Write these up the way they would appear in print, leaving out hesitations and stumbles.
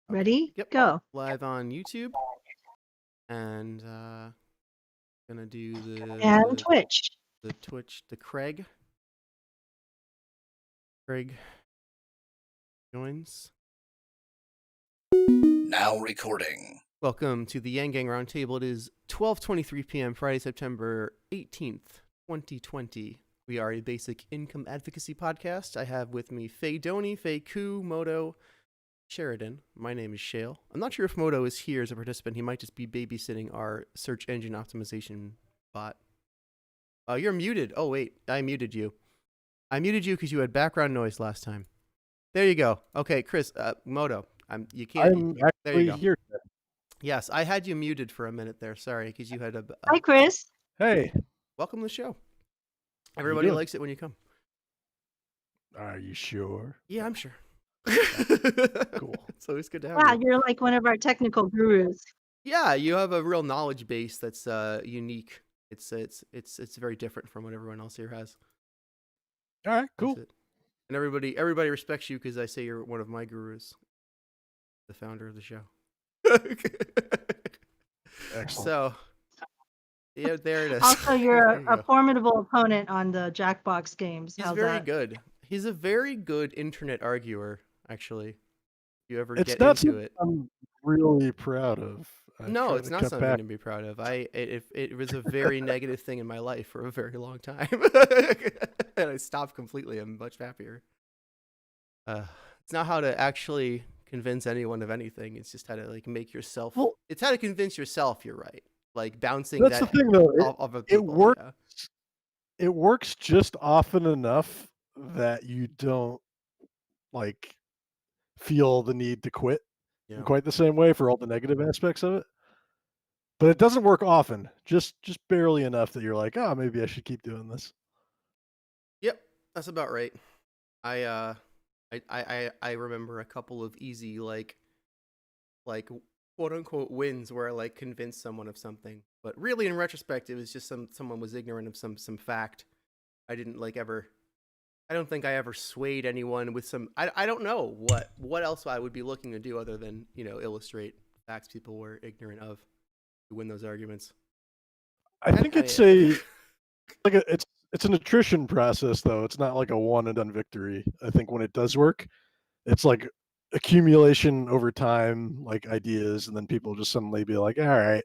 Ready? Yep. Go. Live on YouTube. And gonna do And Twitch. the Twitch, the Craig. Craig joins. Now recording. Welcome to the Yang Gang Roundtable. It is 12:23 p.m. Friday, September 18th, 2020. We are a basic income advocacy podcast. I have with me Faye Doney, Faye Koo, Moto, Sheridan. My name is Shale. I'm not sure if Moto is here as a participant. He might just be babysitting our search engine optimization bot. You're muted. Oh, wait. I muted you. I muted you because you had background noise last time. There you go. Okay, Chris, Moto. You can't. I'm there you actually go. here. Yes, I had you muted for a minute there. Sorry, because you had a. Hi, Chris. Hey, Welcome to the show. you Everybody doing? likes it when you come. Are you sure? Yeah, I'm sure. Cool. It's always good to have Wow, you. you're like one of our technical gurus. Yeah, you have a real knowledge base that's unique. It's very different from what everyone else here has. All right, cool. That's it. And everybody respects you because I say you're one of my gurus, the founder of the show. Excellent. So, yeah, there it is. Also, you're There you a go. formidable opponent on the Jackbox games. He's How's very that? good. He's a very good internet arguer, actually. If you ever It's get not into something it. I'm really proud of. I No, try it's to not cut something back. to be proud of. It was a very negative thing in my life for a very long time, and I stopped completely. I'm much happier. It's not how to actually convince anyone of anything. It's just how to like make yourself. Well- it's how to convince yourself you're right. Like bouncing That's that the thing, though. off of people. works. Yeah. It works just often enough that you don't like feel the need to quit Yeah. in quite the same way for all the negative aspects of it. But it doesn't work often. Just barely enough that you're like, oh, maybe I should keep doing this. Yep, that's about right. I remember a couple of easy like quote unquote wins where I like convinced someone of something, but really in retrospect it was just someone was ignorant of some fact. I didn't like ever. I don't think I ever swayed anyone with some. I don't know what else I would be looking to do other than illustrate facts people were ignorant of to win those arguments. I think it's it's an attrition process, though. It's not like a one and done victory. I think when it does work, it's like accumulation over time, like ideas, and then people just suddenly be like, all right,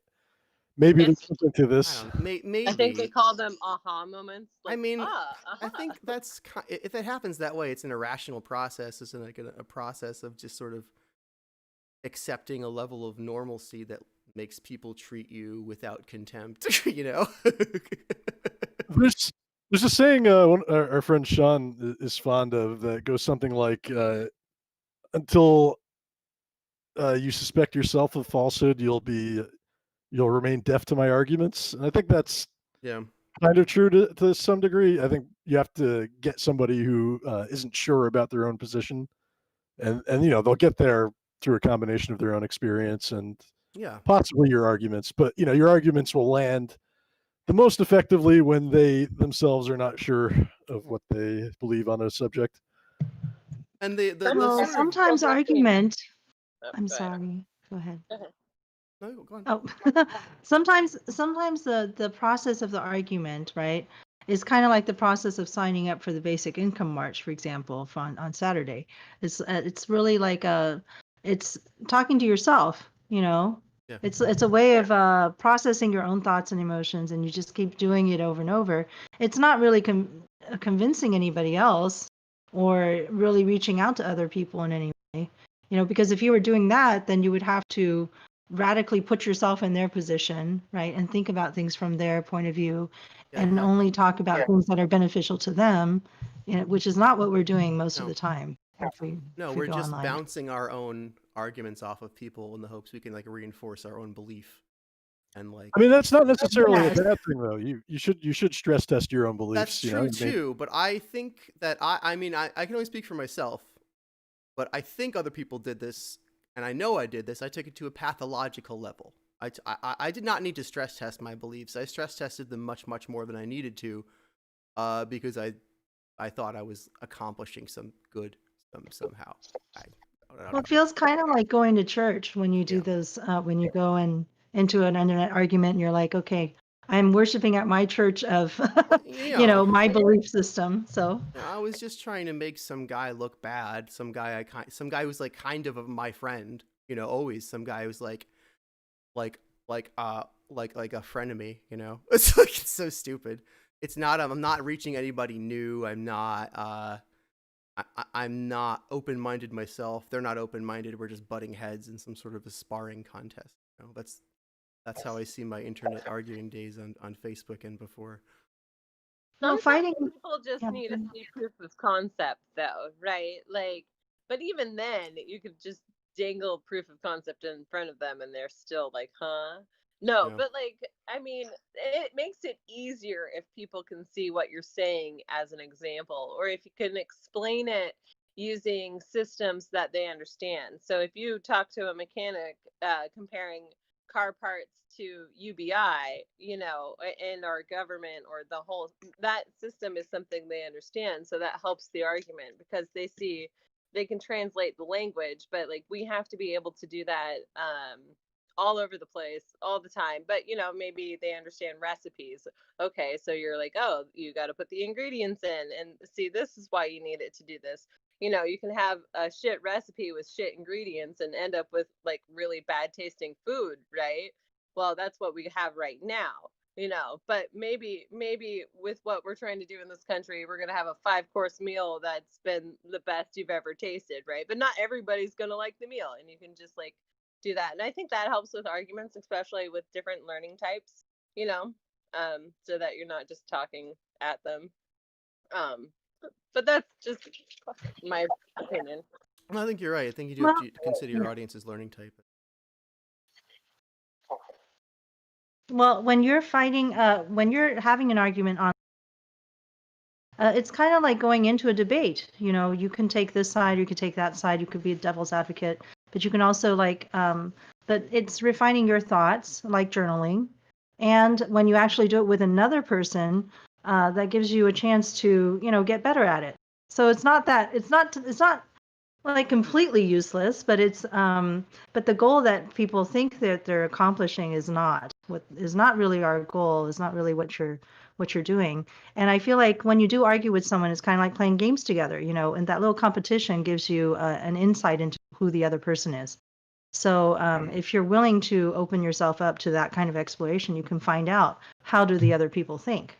maybe there's something to this. I don't know, maybe. I think they call them aha moments. I Like, mean, aha. I think that's if it happens that way, it's an irrational process. It's like a process of just sort of accepting a level of normalcy that makes people treat you without contempt. There's a saying our friend Sean is fond of that goes something like, until you suspect yourself of falsehood, you'll remain deaf to my arguments. And I think that's Yeah. kind of true to some degree. I think you have to get somebody who isn't sure about their own position, and they'll get there through a combination of their own experience and Yeah. possibly your arguments. But your arguments will land the most effectively when they themselves are not sure of what they believe on a subject. And the Well, sort of- sometimes argument. Oh, I'm go ahead. sorry. Go ahead. No, go on. Oh, sometimes the process of the argument, right, is kind of like the process of signing up for the Basic Income March, for example, on Saturday. It's really like it's talking to yourself, Yeah. It's a way of processing your own thoughts and emotions, and you just keep doing it over and over. It's not really convincing anybody else or really reaching out to other people in any way, because if you were doing that, then you would have to radically put yourself in their position, right, and think about things from their point of view, Yeah, and only talk about things that are beneficial to them, which is not what we're doing most of No. the time. No, if we're we go just online. bouncing our own arguments off of people in the hopes we can like reinforce our own belief. And like I mean, that's not necessarily Yes. a bad thing, though. You should stress test your own beliefs. that's true too, but I think that I mean I can only speak for myself, but I think other people did this, and I know I did this. I took it to a pathological level. I did not need to stress test my beliefs. I stress tested them much more than I needed to, because I thought I was accomplishing some good somehow. I Well, it feels kind of like going to church when you do Yeah. those, when you go into an internet argument and you're like, okay, I'm worshiping at my church of, You know, my belief system. So, I was just trying to make some guy look bad. Some guy who's like kind of my friend. Always some guy who's like like a friend of me. It's like it's so stupid. It's not. I'm not reaching anybody new. I'm not. I'm not open-minded myself. They're not open-minded. We're just butting heads in some sort of a sparring contest. That's how I see my internet arguing days on Facebook and before. well, Sometimes fighting, people just yeah, need to see proof of concept, though, right? Like, but even then, you could just dangle proof of concept in front of them, and they're still like, "Huh?" No, Yeah. but like, I mean, it makes it easier if people can see what you're saying as an example, or if you can explain it using systems that they understand. So if you talk to a mechanic, comparing car parts to UBI, in our government or the whole, that system is something they understand. So that helps the argument because they can translate the language, but like we have to be able to do that all over the place all the time. But maybe they understand recipes. Okay, so you're like, oh, you got to put the ingredients in and see, this is why you need it to do this. You can have a shit recipe with shit ingredients and end up with like really bad tasting food, right? Well, that's what we have right now, but maybe with what we're trying to do in this country, we're going to have a 5-course meal that's been the best you've ever tasted, right? But not everybody's going to like the meal, and you can just like do that. And I think that helps with arguments, especially with different learning types, so that you're not just talking at them. But that's just my opinion. I think you're right. I think you do have well, to consider your yeah. audience's learning type. Well, when you're fighting, when you're having an argument on, it's kind of like going into a debate. You can take this side, you could take that side, you could be a devil's advocate, but you can also but it's refining your thoughts, like journaling. And when you actually do it with another person, that gives you a chance to, get better at it. So it's not like completely useless, but but the goal that people think that they're accomplishing is not really our goal, is not really what you're doing. And I feel like when you do argue with someone, it's kind of like playing games together, and that little competition gives you an insight into who the other person is. So if you're willing to open yourself up to that kind of exploration, you can find out how do the other people think,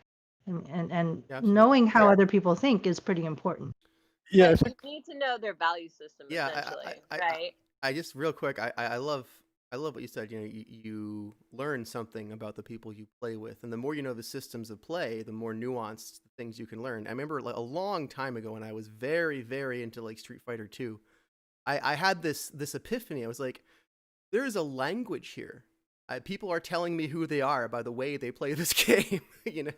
and Yeah, absolutely. knowing how other people think is pretty important. Yeah, I You think need to know their value system, Yeah, essentially, I right? I just real quick, I love what you said. You learn something about the people you play with, and the more you know the systems of play, the more nuanced things you can learn. I remember like a long time ago when I was very very into like Street Fighter 2. I had this epiphany. I was like, there is a language here. People are telling me who they are by the way they play this game, and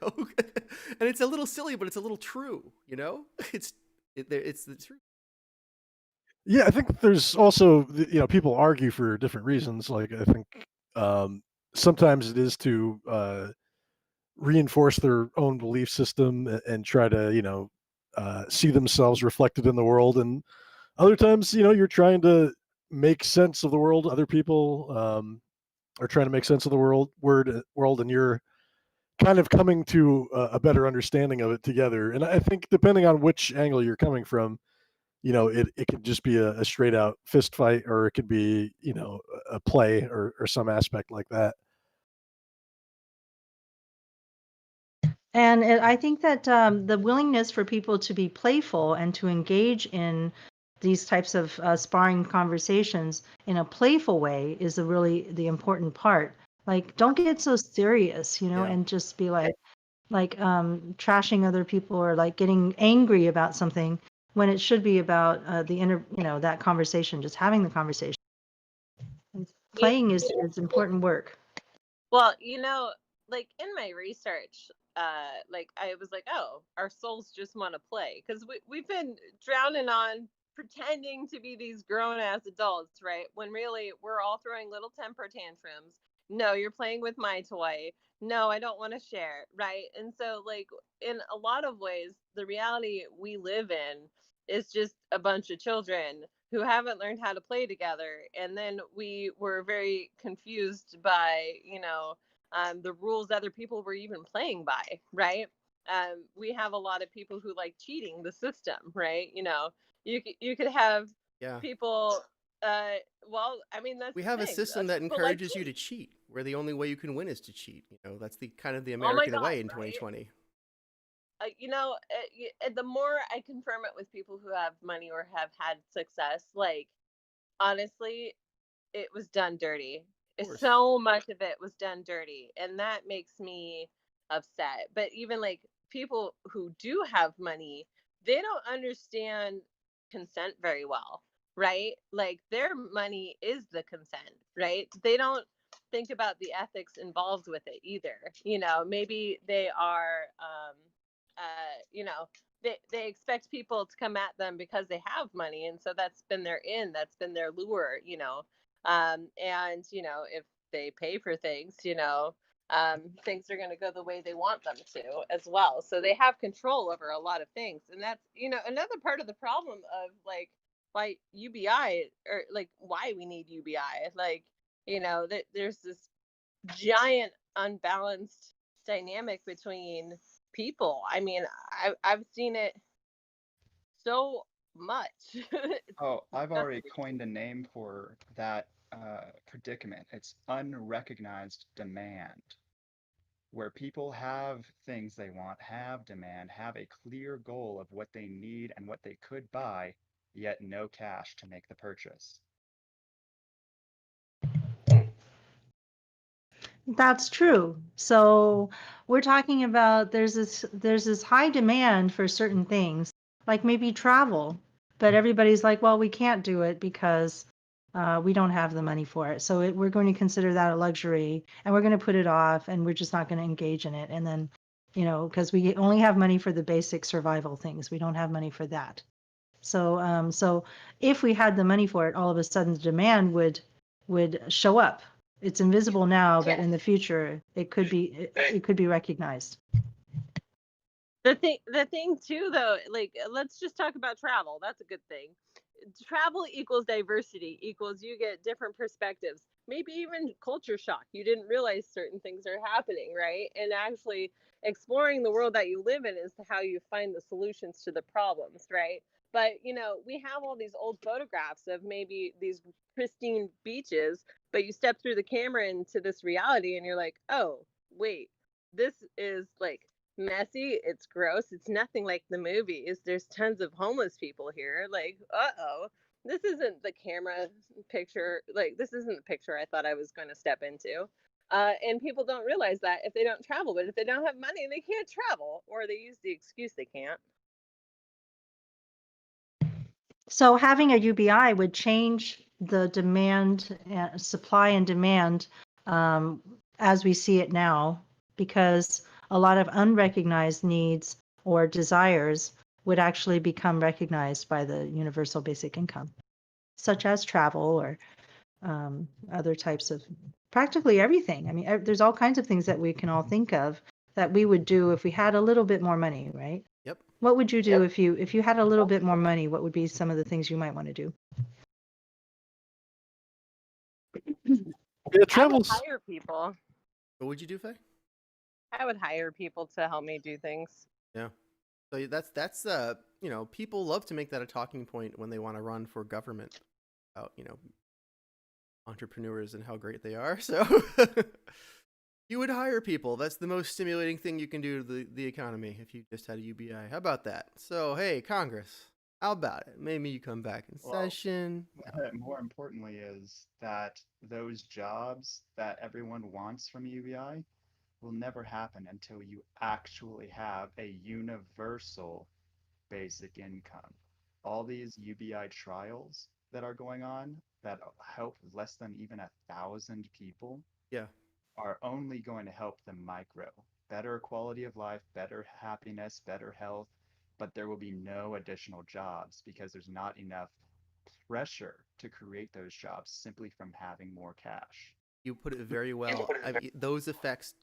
it's a little silly, but it's a little true. It's the truth. Yeah, I think there's also people argue for different reasons. Like I think sometimes it is to reinforce their own belief system and try to see themselves reflected in the world. And other times, you're trying to make sense of the world. Other people are trying to make sense of the world, and you're kind of coming to a better understanding of it together. And I think depending on which angle you're coming from, it could just be a straight out fist fight, or it could be, a play or some aspect like that. And I think that the willingness for people to be playful and to engage in these types of sparring conversations in a playful way is really the important part. Like, don't get so serious, Yeah. and just be like trashing other people or like getting angry about something when it should be about that conversation, just having the conversation. And Yeah. playing is important work. Well, like in my research, like I was like, oh, our souls just want to play because we've been drowning on pretending to be these grown ass adults, right? When really we're all throwing little temper tantrums. No, you're playing with my toy. No, I don't want to share, right? And so, like, in a lot of ways, the reality we live in is just a bunch of children who haven't learned how to play together. And then we were very confused by, the rules other people were even playing by, right? We have a lot of people who like cheating the system, right? You could have Yeah. people. Well, I mean, that's We the have a thing. system that People like encourages you to cheat, where the only way you can win is to cheat. That's the kind of the Oh my American God, way in right? 2020. The more I confirm it with people who have money or have had success, like, honestly, it was done dirty. Of course. So much of it was done dirty, and that makes me upset. But even like people who do have money, they don't understand consent very well, right? Like their money is the consent, right? They don't think about the ethics involved with it either. Maybe they are they expect people to come at them because they have money, and so that's been that's been their lure. And if they pay for things, things are going to go the way they want them to as well. So they have control over a lot of things, and that's another part of the problem of like why UBI, or like why we need UBI. Like that there's this giant unbalanced dynamic between people. I mean, I've seen it so much. Oh, I've already coined a name for that predicament. It's unrecognized demand, where people have things they want, have demand, have a clear goal of what they need and what they could buy, yet no cash to make the purchase. That's true. So we're talking about there's this high demand for certain things, like maybe travel, but everybody's like, well, we can't do it because we don't have the money for it. So we're going to consider that a luxury, and we're going to put it off, and we're just not going to engage in it. And then, because we only have money for the basic survival things, we don't have money for that. So if we had the money for it, all of a sudden the demand would show up. It's invisible now, but in the future it could be recognized. The thing too, though, like, let's just talk about travel. That's a good thing. Travel equals diversity, equals you get different perspectives, maybe even culture shock. You didn't realize certain things are happening, right? And actually exploring the world that you live in is how you find the solutions to the problems, right? But we have all these old photographs of maybe these pristine beaches, but you step through the camera into this reality and you're like, oh wait, this is like messy, it's gross, it's nothing like the movies. There's tons of homeless people here. Like, this isn't the camera picture. Like, this isn't the picture I thought I was going to step into. And people don't realize that if they don't travel. But if they don't have money, they can't travel, or they use the excuse they can't. So having a UBI would change the demand, supply and demand, as we see it now, because a lot of unrecognized needs or desires would actually become recognized by the universal basic income, such as travel or other types of practically everything. I mean, there's all kinds of things that we can all think of that we would do if we had a little bit more money, right? Yep. What would you do if you had a little bit more money? What would be some of the things you might want to do? Yeah, I would travel's hire people. What would you do, Faye? I would hire people to help me do things. Yeah. So that's people love to make that a talking point when they want to run for government about, entrepreneurs and how great they are. So you would hire people. That's the most stimulating thing you can do to the economy if you just had a UBI. How about that? So, hey, Congress, how about it? Maybe you come back in session. More importantly is that those jobs that everyone wants from UBI will never happen until you actually have a universal basic income. All these UBI trials that are going on that help less than even 1,000 people Yeah. are only going to help the micro. Better quality of life, better happiness, better health, but there will be no additional jobs because there's not enough pressure to create those jobs simply from having more cash. You put it very well. Those effects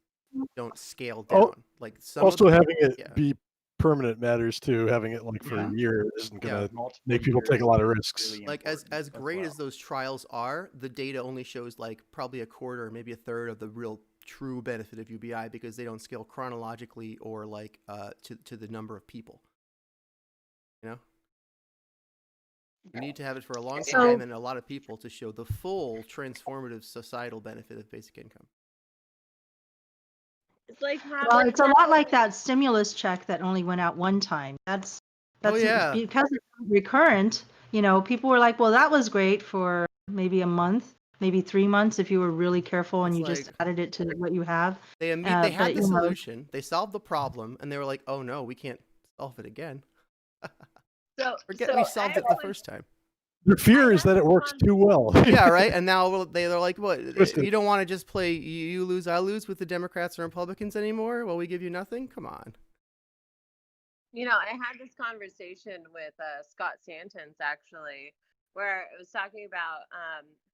don't scale Oh, down. Like some also of them, having it yeah. be permanent matters too. Having it like for Yeah. a year isn't Yeah. gonna Multiple make people take a years lot of is risks. really Like as important great well. as those trials are, the data only shows like probably a quarter or maybe a third of the real true benefit of UBI because they don't scale chronologically or like to the number of people. You know? You need to have it for a long So- time and a lot of people to show the full transformative societal benefit of basic income. It's like Well, it's a lot like that stimulus check that only went out one time. That's yeah. because it's recurrent. You know, people were like, "Well, that was great for maybe a month, maybe 3 months if you were really careful and It's you just like- added it to what you have." They had but, the you know, solution, they solved the problem, and they were like, "Oh no, we can't solve it again." Forget we solved it the first time. The fear is that it works too well. Yeah, right. And now they're like, "What? Twisted. You don't want to just play you lose, I lose with the Democrats and Republicans anymore? Well, we give you nothing. Come on." You know, I had this conversation with Scott Santens actually, where it was talking about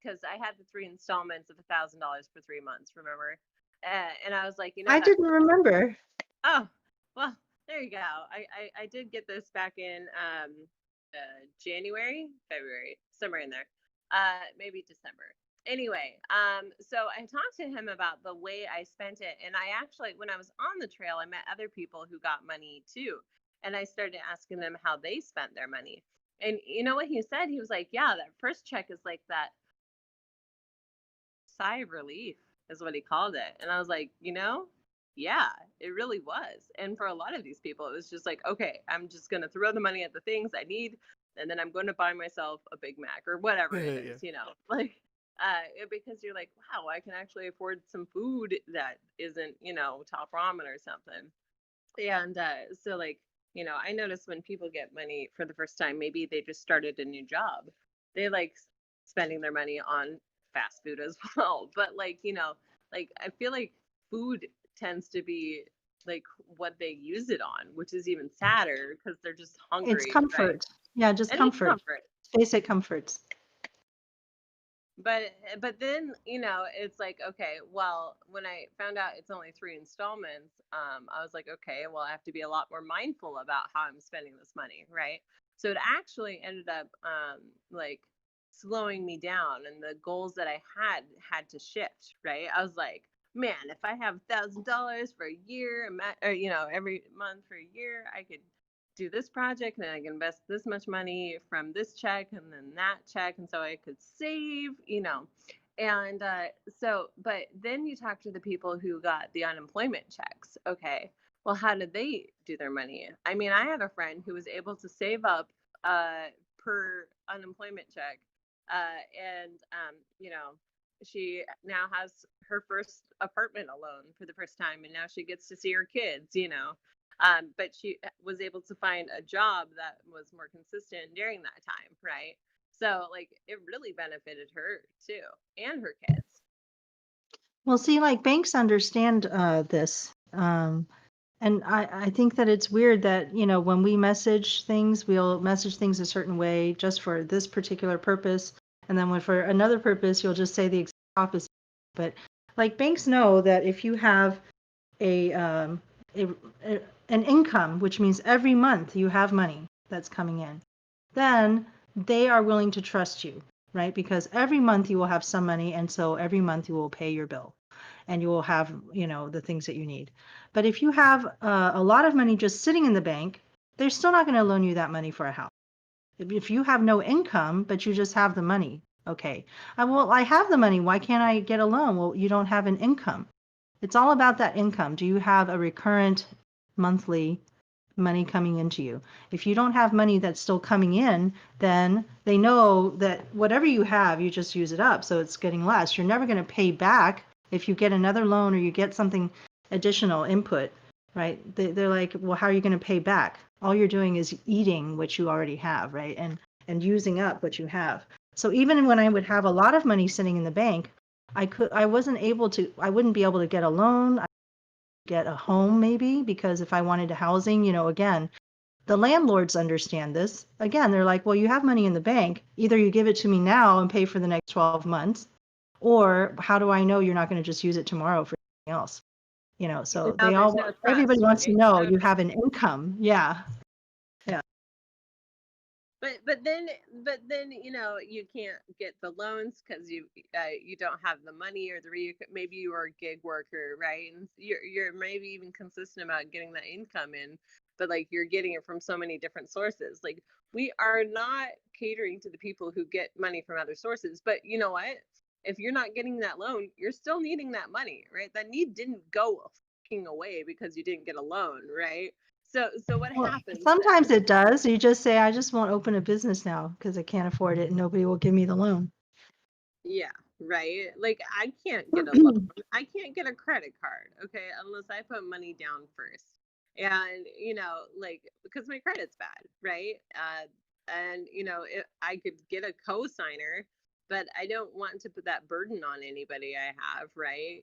because I had the 3 installments of $1,000 for 3 months. Remember? And I was like, you know, I didn't remember. Oh, well, there you go. I did get this back in January, February, somewhere in there, maybe December. Anyway, so I talked to him about the way I spent it, and I actually, when I was on the trail, I met other people who got money too, and I started asking them how they spent their money. And you know what he said? He was like, "Yeah, that first check is like that sigh of relief," is what he called it, and I was like, you know. Yeah, it really was. And for a lot of these people, it was just like, okay, I'm just going to throw the money at the things I need, and then I'm going to buy myself a Big Mac or whatever it is, you know, like, because you're like, wow, I can actually afford some food that isn't, you know, top ramen or something. And so, like, you know, I notice when people get money for the first time, maybe they just started a new job. They like spending their money on fast food as well. But, like, you know, like, I feel like food tends to be like what they use it on, which is even sadder because they're just hungry. It's comfort. Right? Yeah, just And it's comfort. Basic comforts. But then, you know, it's like, okay, well, when I found out it's only 3 installments, I was like, okay, well, I have to be a lot more mindful about how I'm spending this money, right? So it actually ended up like slowing me down, and the goals that I had to shift, right? I was like, man, if I have $1,000 for a year, or, you know, every month for a year, I could do this project, and I can invest this much money from this check and then that check, and so I could save, you know. And so, but then you talk to the people who got the unemployment checks. Okay, well, how did they do their money? I mean, I have a friend who was able to save up per unemployment check, and you know, she now has her first apartment alone for the first time, and now she gets to see her kids, you know. But she was able to find a job that was more consistent during that time, right? So, like, it really benefited her too, and her kids. Well, see, like banks understand this. And I think that it's weird that, you know, when we message things, we'll message things a certain way just for this particular purpose. And then when for another purpose, you'll just say the exact opposite. But like banks know that if you have an income, which means every month you have money that's coming in, then they are willing to trust you, right? Because every month you will have some money, and so every month you will pay your bill and you will have, you know, the things that you need. But if you have a lot of money just sitting in the bank, they're still not going to loan you that money for a house. If you have no income, but you just have the money, okay. Well, I have the money. Why can't I get a loan? Well, you don't have an income. It's all about that income. Do you have a recurrent monthly money coming into you? If you don't have money that's still coming in, then they know that whatever you have, you just use it up. So it's getting less. You're never going to pay back if you get another loan or you get something additional input, right? They're like, well, how are you going to pay back? All you're doing is eating what you already have, right? And using up what you have. So even when I would have a lot of money sitting in the bank, I wouldn't be able to get a loan, get a home maybe, because if I wanted a housing, you know, again, the landlords understand this. Again, they're like, well, you have money in the bank. Either you give it to me now and pay for the next 12 months, or how do I know you're not going to just use it tomorrow for something else? So Now they there's all no everybody trust, wants to right? know you have an income. Yeah. But then you can't get the loans because you don't have the money, or maybe you are a gig worker, right? And you're maybe even consistent about getting that income in, but like you're getting it from so many different sources. Like, we are not catering to the people who get money from other sources. But you know what? If you're not getting that loan, you're still needing that money, right? That need didn't go fucking away because you didn't get a loan, right? So what Well, happens sometimes then? it does. You just say, I just won't open a business now because I can't afford it and nobody will give me the loan. Yeah, right. Like, I can't get a loan. I can't get a credit card, okay, unless I put money down first. And like, because my credit's bad, right? And I could get a co-signer, but I don't want to put that burden on anybody I have, right?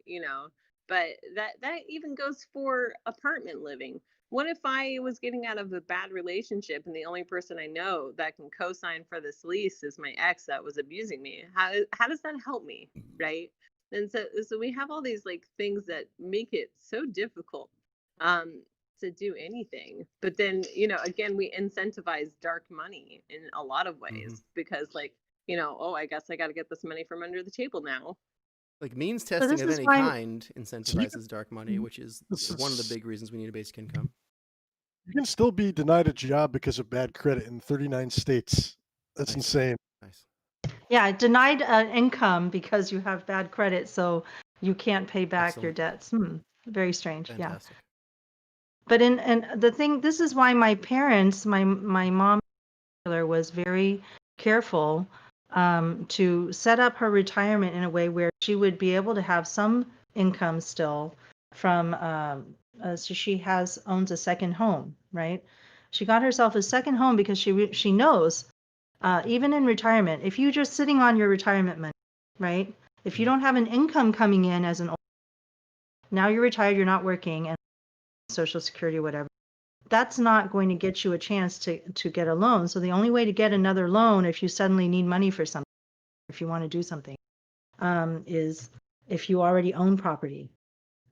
But that even goes for apartment living. What if I was getting out of a bad relationship and the only person I know that can co-sign for this lease is my ex that was abusing me? How does that help me, right? And so we have all these like things that make it so difficult to do anything. But then, again, we incentivize dark money in a lot of ways because, like, oh, I guess I got to get this money from under the table now. Like, means So testing this of is any why kind incentivizes dark money, which is This one of the is- big reasons we need a basic income. You can still be denied a job because of bad credit in 39 states. That's Nice. insane. Nice. Yeah, denied income because you have bad credit, so you can't pay back your Excellent. debts. Very strange. Yeah. Fantastic. But and the thing, this is why my parents, my mom in particular, was very careful to set up her retirement in a way where she would be able to have some income still from. So she owns a second home, right? She got herself a second home because she knows, even in retirement, if you're just sitting on your retirement money, right? If you don't have an income coming in as an old, now you're retired, you're not working, and Social Security, whatever, that's not going to get you a chance to get a loan. So the only way to get another loan if you suddenly need money for something, if you want to do something, is if you already own property,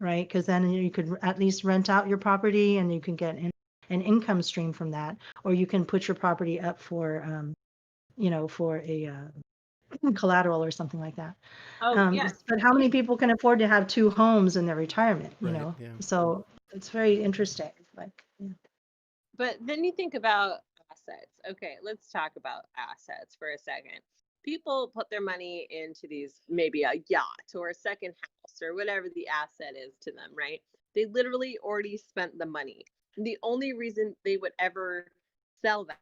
right? Because then you could at least rent out your property and you can get an income stream from that, or you can put your property up for, for a collateral or something like that. Oh, yes. But how many people can afford to have two homes in their retirement? Right, yeah. So it's very interesting. Like, yeah. But then you think about assets. Okay, let's talk about assets for a second. People put their money into these, maybe a yacht or a second house or whatever the asset is to them, right? They literally already spent the money. The only reason they would ever sell that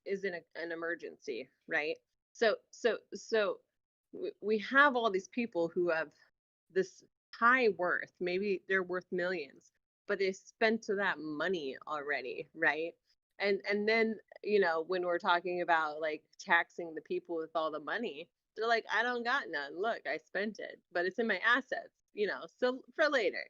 is in an emergency, right? So we have all these people who have this high worth. Maybe they're worth millions, but they spent that money already, right? And then, when we're talking about like taxing the people with all the money, they're like, I don't got none. Look, I spent it, but it's in my assets, so for later.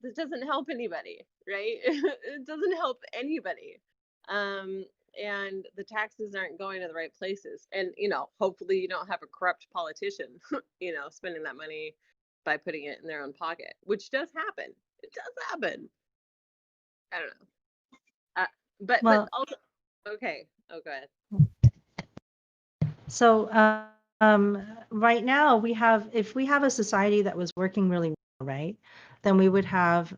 This doesn't help anybody, right? It doesn't help anybody. And the taxes aren't going to the right places. And, hopefully you don't have a corrupt politician, spending that money by putting it in their own pocket, which does happen. It does happen. I don't know. But Well, also, okay. Oh, go ahead. So right now if we have a society that was working really well, right, then we would have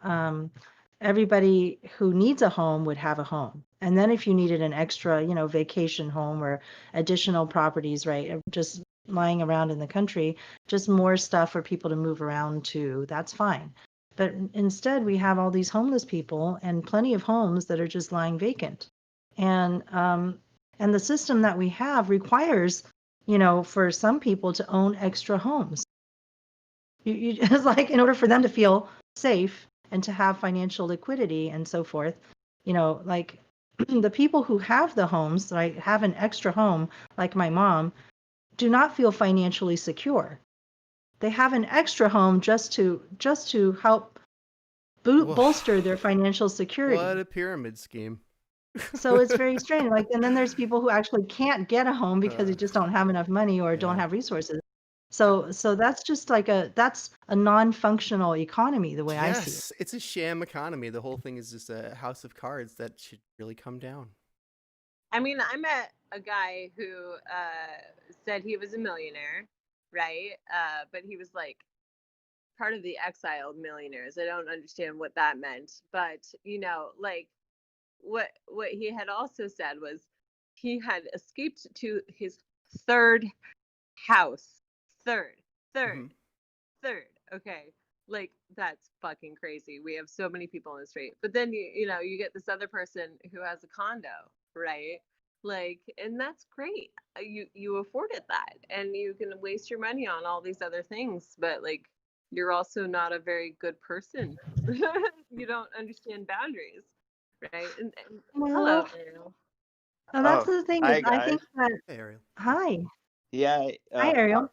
everybody who needs a home would have a home. And then if you needed an extra, vacation home or additional properties, right, just lying around in the country, just more stuff for people to move around to, that's fine. But instead, we have all these homeless people and plenty of homes that are just lying vacant. And the system that we have requires, for some people to own extra homes. It's like, in order for them to feel safe and to have financial liquidity and so forth, like the people who have the homes, like have an extra home, like my mom, do not feel financially secure. They have an extra home just to help bolster their financial security. What a pyramid scheme. So it's very strange. Like, and then there's people who actually can't get a home because they just don't have enough money or don't Yeah. have resources. So that's just like that's a non-functional economy the way I see it. Yes, it's a sham economy. The whole thing is just a house of cards that should really come down. I mean, I met a guy who said he was a millionaire, right? But he was like part of the exiled millionaires. I don't understand what that meant, but like what he had also said was he had escaped to his third house. Third. Okay. Like, that's fucking crazy. We have so many people in the street. But then you get this other person who has a condo, right? Like, and that's great. You afforded that, and you can waste your money on all these other things, but like, you're also not a very good person. You don't understand boundaries, right? And hello, Well, Ariel. that's Oh, the thing is hi I guys. think that Hey, Ariel. hi. Yeah, Hi, Ariel.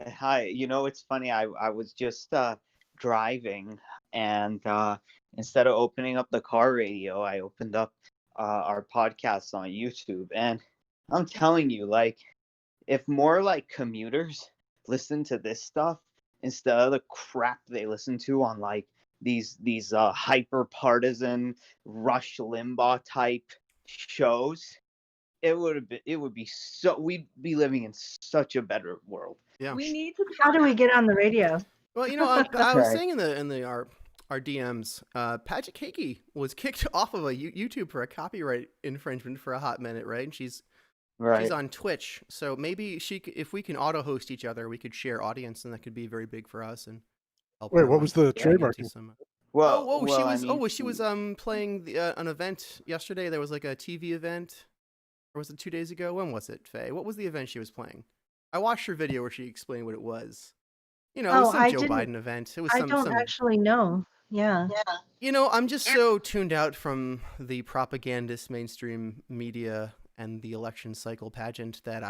hi. It's funny. I was just driving, and instead of opening up the car radio, I opened up our podcast on YouTube, and I'm telling you, like, if more like commuters listen to this stuff instead of the crap they listen to on like these hyper partisan Rush Limbaugh type shows, it would be so we'd be living in such a better world. Yeah. We need to How do we get on the radio? Well, I was Right. saying in our DMs, Paget Kagy was kicked off of a YouTube for a copyright infringement for a hot minute, right? And she's Right. on Twitch, so maybe if we can auto host each other, we could share audience, and that could be very big for us and help. Wait, what was the get into trademarking? some. Well, She was playing an event yesterday. There was like a TV event, or was it 2 days ago? When was it, Faye? What was the event she was playing? I watched her video where she explained what it was. It was some Joe Biden event. It was I some. don't actually know. Yeah. I'm just so tuned out from the propagandist mainstream media and the election cycle pageant that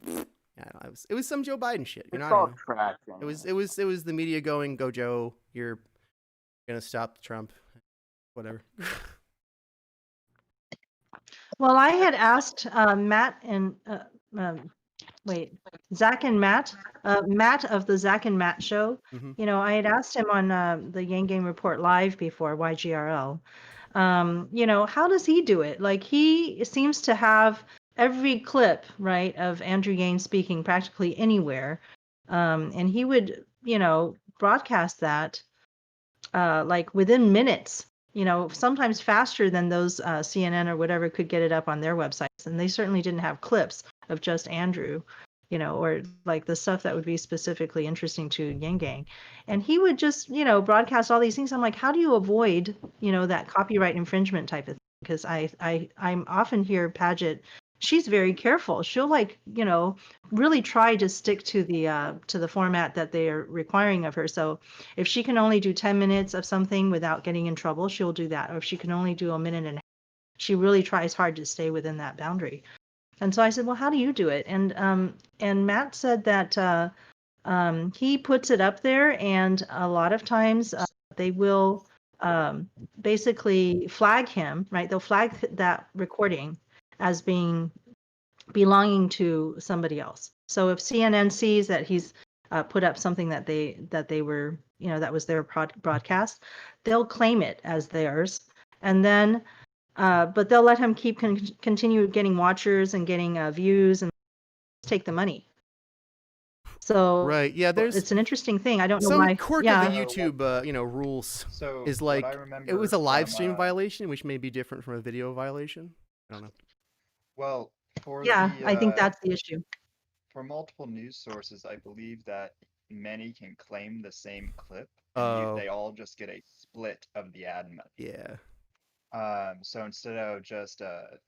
it was some Joe Biden shit. It's I all don't know. trash. It was the media going, "Go Joe, you're gonna stop Trump," whatever. Well, I had asked Matt and Zach and Matt, Matt of the Zach and Matt show. Mhm. I had asked him on the Yang Gang Report Live before, YGRL. How does he do it? Like, he seems to have every clip, right, of Andrew Yang speaking practically anywhere. And he would, broadcast that like within minutes, sometimes faster than those CNN or whatever could get it up on their websites. And they certainly didn't have clips of just Andrew, or like the stuff that would be specifically interesting to Yang Gang. And he would just, broadcast all these things. I'm like, how do you avoid, that copyright infringement type of thing? Because I'm often hear Paget, she's very careful. She'll really try to stick to the format that they are requiring of her. So if she can only do 10 minutes of something without getting in trouble, she'll do that. Or if she can only do a minute and a half, she really tries hard to stay within that boundary. And so I said, well, how do you do it? And Matt said that he puts it up there, and a lot of times they will basically flag him, right? They'll flag that recording as belonging to somebody else. So if CNN sees that he's put up something that they were, that was their broadcast, they'll claim it as theirs, and then but they'll let him keep continue getting watchers and getting views and take the money. So Right, yeah, there's it's an interesting thing. I don't know some why. quirk Yeah. of the YouTube, rules So is what like I remember it was a live from, stream violation, which may be different from a video violation. I don't know. Well, for Yeah, the I think that's the issue. for multiple news sources, I believe that many can claim the same clip, and they all just get a split of the ad money. Yeah. So instead of just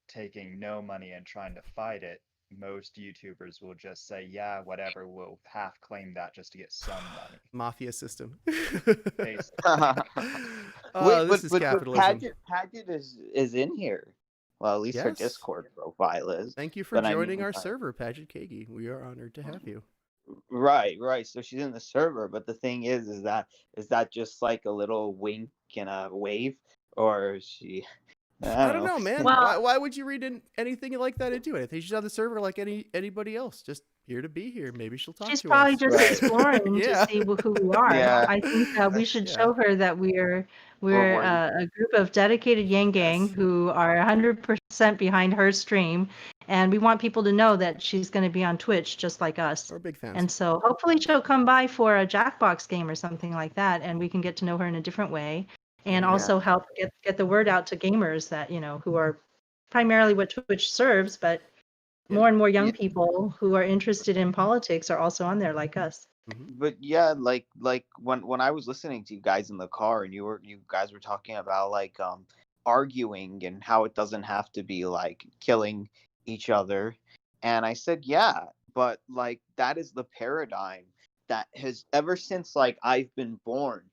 taking no money and trying to fight it, most YouTubers will just say, yeah, whatever, we'll half claim that just to get some money. Mafia system. Basically. This is capitalism. Paget is in here. Well, at least her Yes. Discord profile is. Thank you for joining our server, Paget Kagy. We are honored to have you. Right. So she's in the server, but the thing is that just like a little wink and a wave, or is she? I don't know, man. Well- Why would you read anything like that into it? I think she's on the server like anybody else. Just here to be here. Maybe she'll talk She's to probably us. just Right. exploring Yeah. to see who we are. Yeah. I think we should Yeah. show her that we're We're a group of dedicated Yang Gang Yes. who are 100% behind her stream, and we want people to know that she's going to be on Twitch just like us. We're big fans. And so hopefully she'll come by for a Jackbox game or something like that, and we can get to know her in a different way, and Yeah. also help get the word out to gamers that who are primarily what Twitch serves, but Yeah. more and more young Yeah. people who are interested in politics are also on there like us. But yeah, like when I was listening to you guys in the car and you guys were talking about like arguing and how it doesn't have to be like killing each other, and I said yeah, but like that is the paradigm that has ever since like I've been born.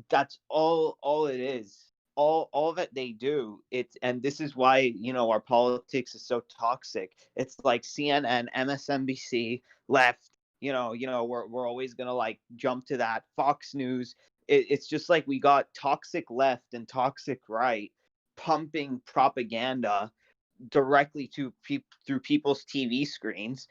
That's all it is. All that they do, and this is why our politics is so toxic. It's like CNN, MSNBC, left. We're always gonna like jump to that. Fox News. It's just like we got toxic left and toxic right pumping propaganda directly to through people's TV screens,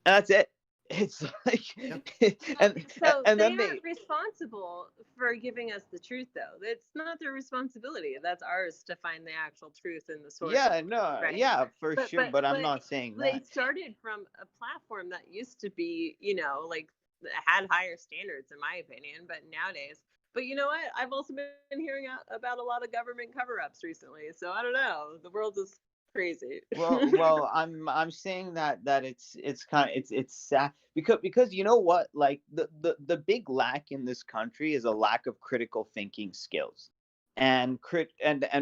and that's it. It's like, So and they then aren't responsible for giving us the truth, though. It's not their responsibility. That's ours to find the actual truth in the source. Yeah, no, right? yeah, for sure. But I'm not saying They that. started from a platform that used to be, like had higher standards, in my opinion. But nowadays, but you know what? I've also been hearing about a lot of government cover-ups recently. So I don't know. The world is crazy. Well, I'm saying that it's kind of it's sad because you know what, like the big lack in this country is a lack of critical thinking skills, and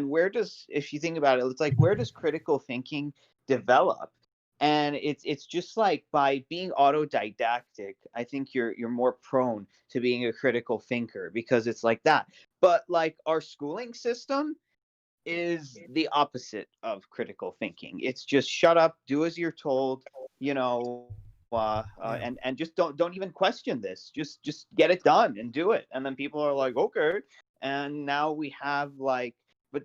where does, if you think about it, it's like, where does critical thinking develop? And it's just like by being autodidactic, I think you're more prone to being a critical thinker, because it's like that. But like our schooling system is the opposite of critical thinking. It's just shut up, do as you're told, and just don't even question this. Just get it done and do it. And then people are like, okay. And now we have like, but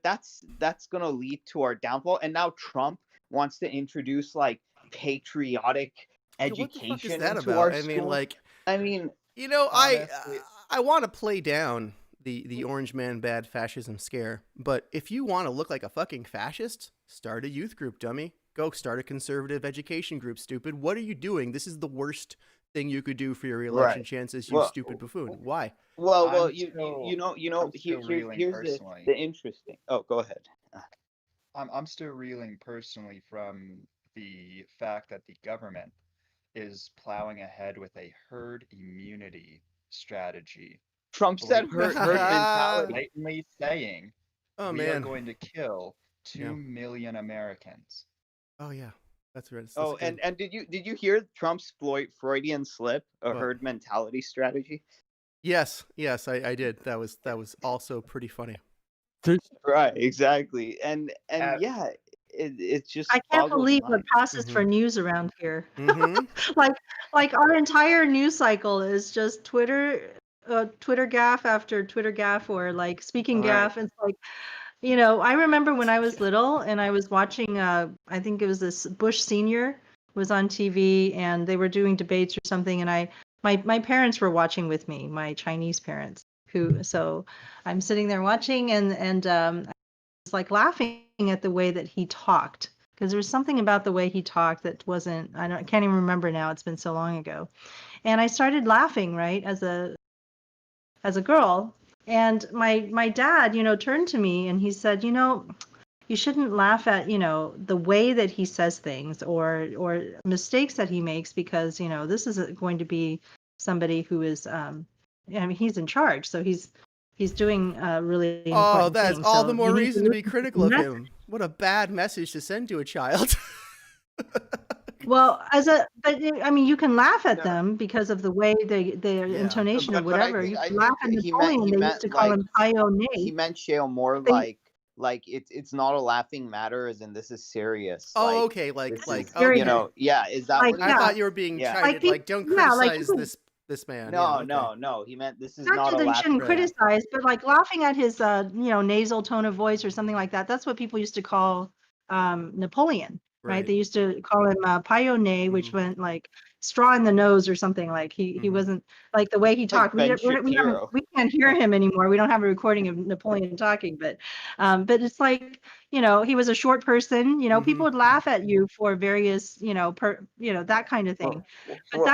that's gonna lead to our downfall. And now Trump wants to introduce like patriotic education what the fuck is that into about? our I mean, schools. like, I mean, honestly, I want to play down the orange man bad fascism scare, but if you want to look like a fucking fascist, start a youth group, dummy. Go start a conservative education group, stupid. What are you doing? This is the worst thing you could do for your reelection chances, you stupid buffoon. Why? Well, I'm you I'm still reeling here's personally. the interesting. Oh, go ahead. I'm still reeling personally from the fact that the government is plowing ahead with a herd immunity strategy. Trump said herd mentality. Blatantly saying Oh we are man. going to kill 2 million Americans. Oh yeah, that's right. Oh, and did you hear Trump's Freudian slip, a What? herd mentality strategy? Yes, I did. That was also pretty funny. Right, exactly. And Uh, yeah, it's just I can't boggles the believe what mind. passes for news around here. Mhm. Like our entire news cycle is just Twitter gaff after Twitter gaff, or like speaking Right. gaff. It's like, I remember when I was little and I was watching, I think it was this Bush Senior was on TV and they were doing debates or something, and my parents were watching with me, my Chinese parents, so I'm sitting there watching, and I was like laughing at the way that he talked, because there was something about the way he talked that wasn't, I can't even remember now, it's been so long ago. And I started laughing, right, as a girl. And my dad, turned to me and he said, you shouldn't laugh at, the way that he says things, or mistakes that he makes, because, this is going to be somebody who is, I mean, he's in charge, so he's doing really important Oh, that's things. all So the more you need reason to to be listen critical of the him. What a bad message to send to a child. Well, I mean, you can laugh at them because of the way their Yeah. intonation or But I whatever. think You can laugh at Napoleon. They used to call him Pio he Nate. meant Shale more They- like it's not a laughing matter, as in this is serious. Oh, like, okay, like this like is, very okay. yeah, is that Like, what I he yeah. thought you were being Yeah. chided, Like, like don't yeah, like, criticize you can- this man. No, Yeah, okay. no, he meant this is Not not a that you laughing shouldn't Right. criticize, but like laughing at his nasal tone of voice or something like that. That's what people used to call Napoleon. right? They used to call him Payone, which meant like straw in the nose or something. Like he wasn't like the way he talked. Like Ben We can't hear him anymore. We don't have a recording of Napoleon talking, but it's like, you know, he was a short person. You know, people would laugh at you for various, you know, that kind of thing. But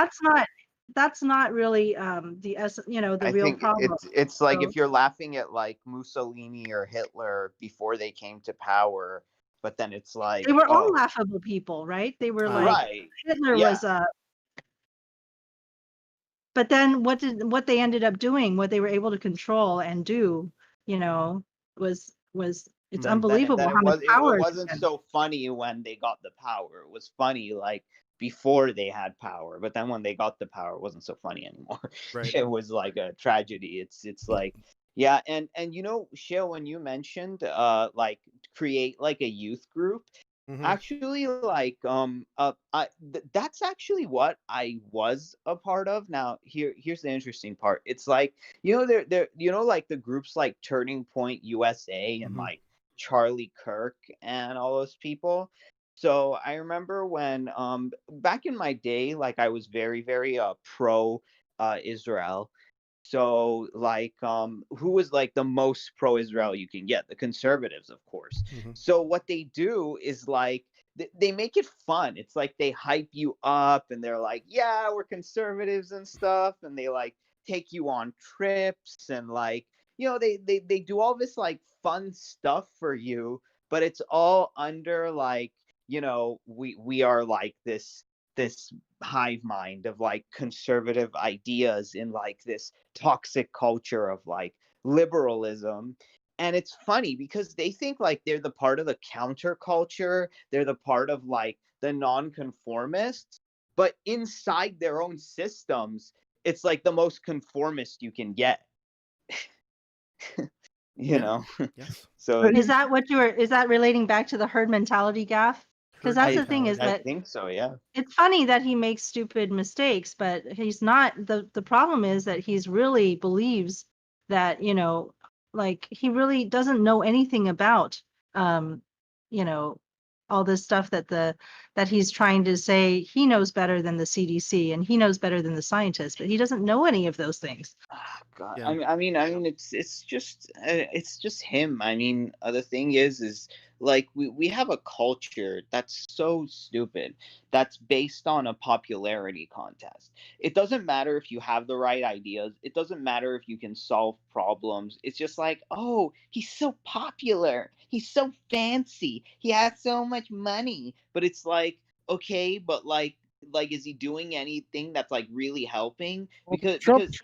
that's not really you know, the I real think problem. it's like So if you're laughing at like Mussolini or Hitler before they came to power, but then it's like, they were all oh, laughable people, right? They were like right, Hitler yeah, was but then what they ended up doing, what they were able to control and do, you know, was it's and then unbelievable it how much was power it it wasn't took them. so funny when they got the power. It was funny like before they had power, but then when they got the power, it wasn't so funny anymore. Right. It was like a tragedy. It's like, yeah, and you know, Shale, when you mentioned like create like a youth group, actually like that's actually what I was a part of. Now here's the interesting part. It's like, you know, there you know, like the groups like Turning Point USA and like Charlie Kirk and all those people. So I remember when back in my day, like I was very pro Israel. So like who was like the most pro Israel you can get? The conservatives, of course. So what they do is like they make it fun. It's like they hype you up and they're like, yeah, we're conservatives and stuff, and they like take you on trips and like, you know, they do all this like fun stuff for you, but it's all under like, you know, we are like this hive mind of like conservative ideas in like this toxic culture of like liberalism. And it's funny because they think like they're the part of the counterculture, they're the part of like the nonconformists, but inside their own systems it's like the most conformist you can get. You know. Yes. So Is that relating back to the herd mentality gaff? Because that's the thing is I that think so, yeah. it's funny that he makes stupid mistakes, but he's not the problem is that he's really believes that, you know, like he really doesn't know anything about you know, all this stuff that he's trying to say he knows better than the CDC and he knows better than the scientists, but he doesn't know any of those things. God, Yeah. I mean, it's just him. I mean, the thing is like we have a culture that's so stupid that's based on a popularity contest. It doesn't matter if you have the right ideas. It doesn't matter if you can solve problems. It's just like, oh, he's so popular. He's so fancy. He has so much money. But it's like, okay, but like is he doing anything that's like really helping? Well, Because Trump is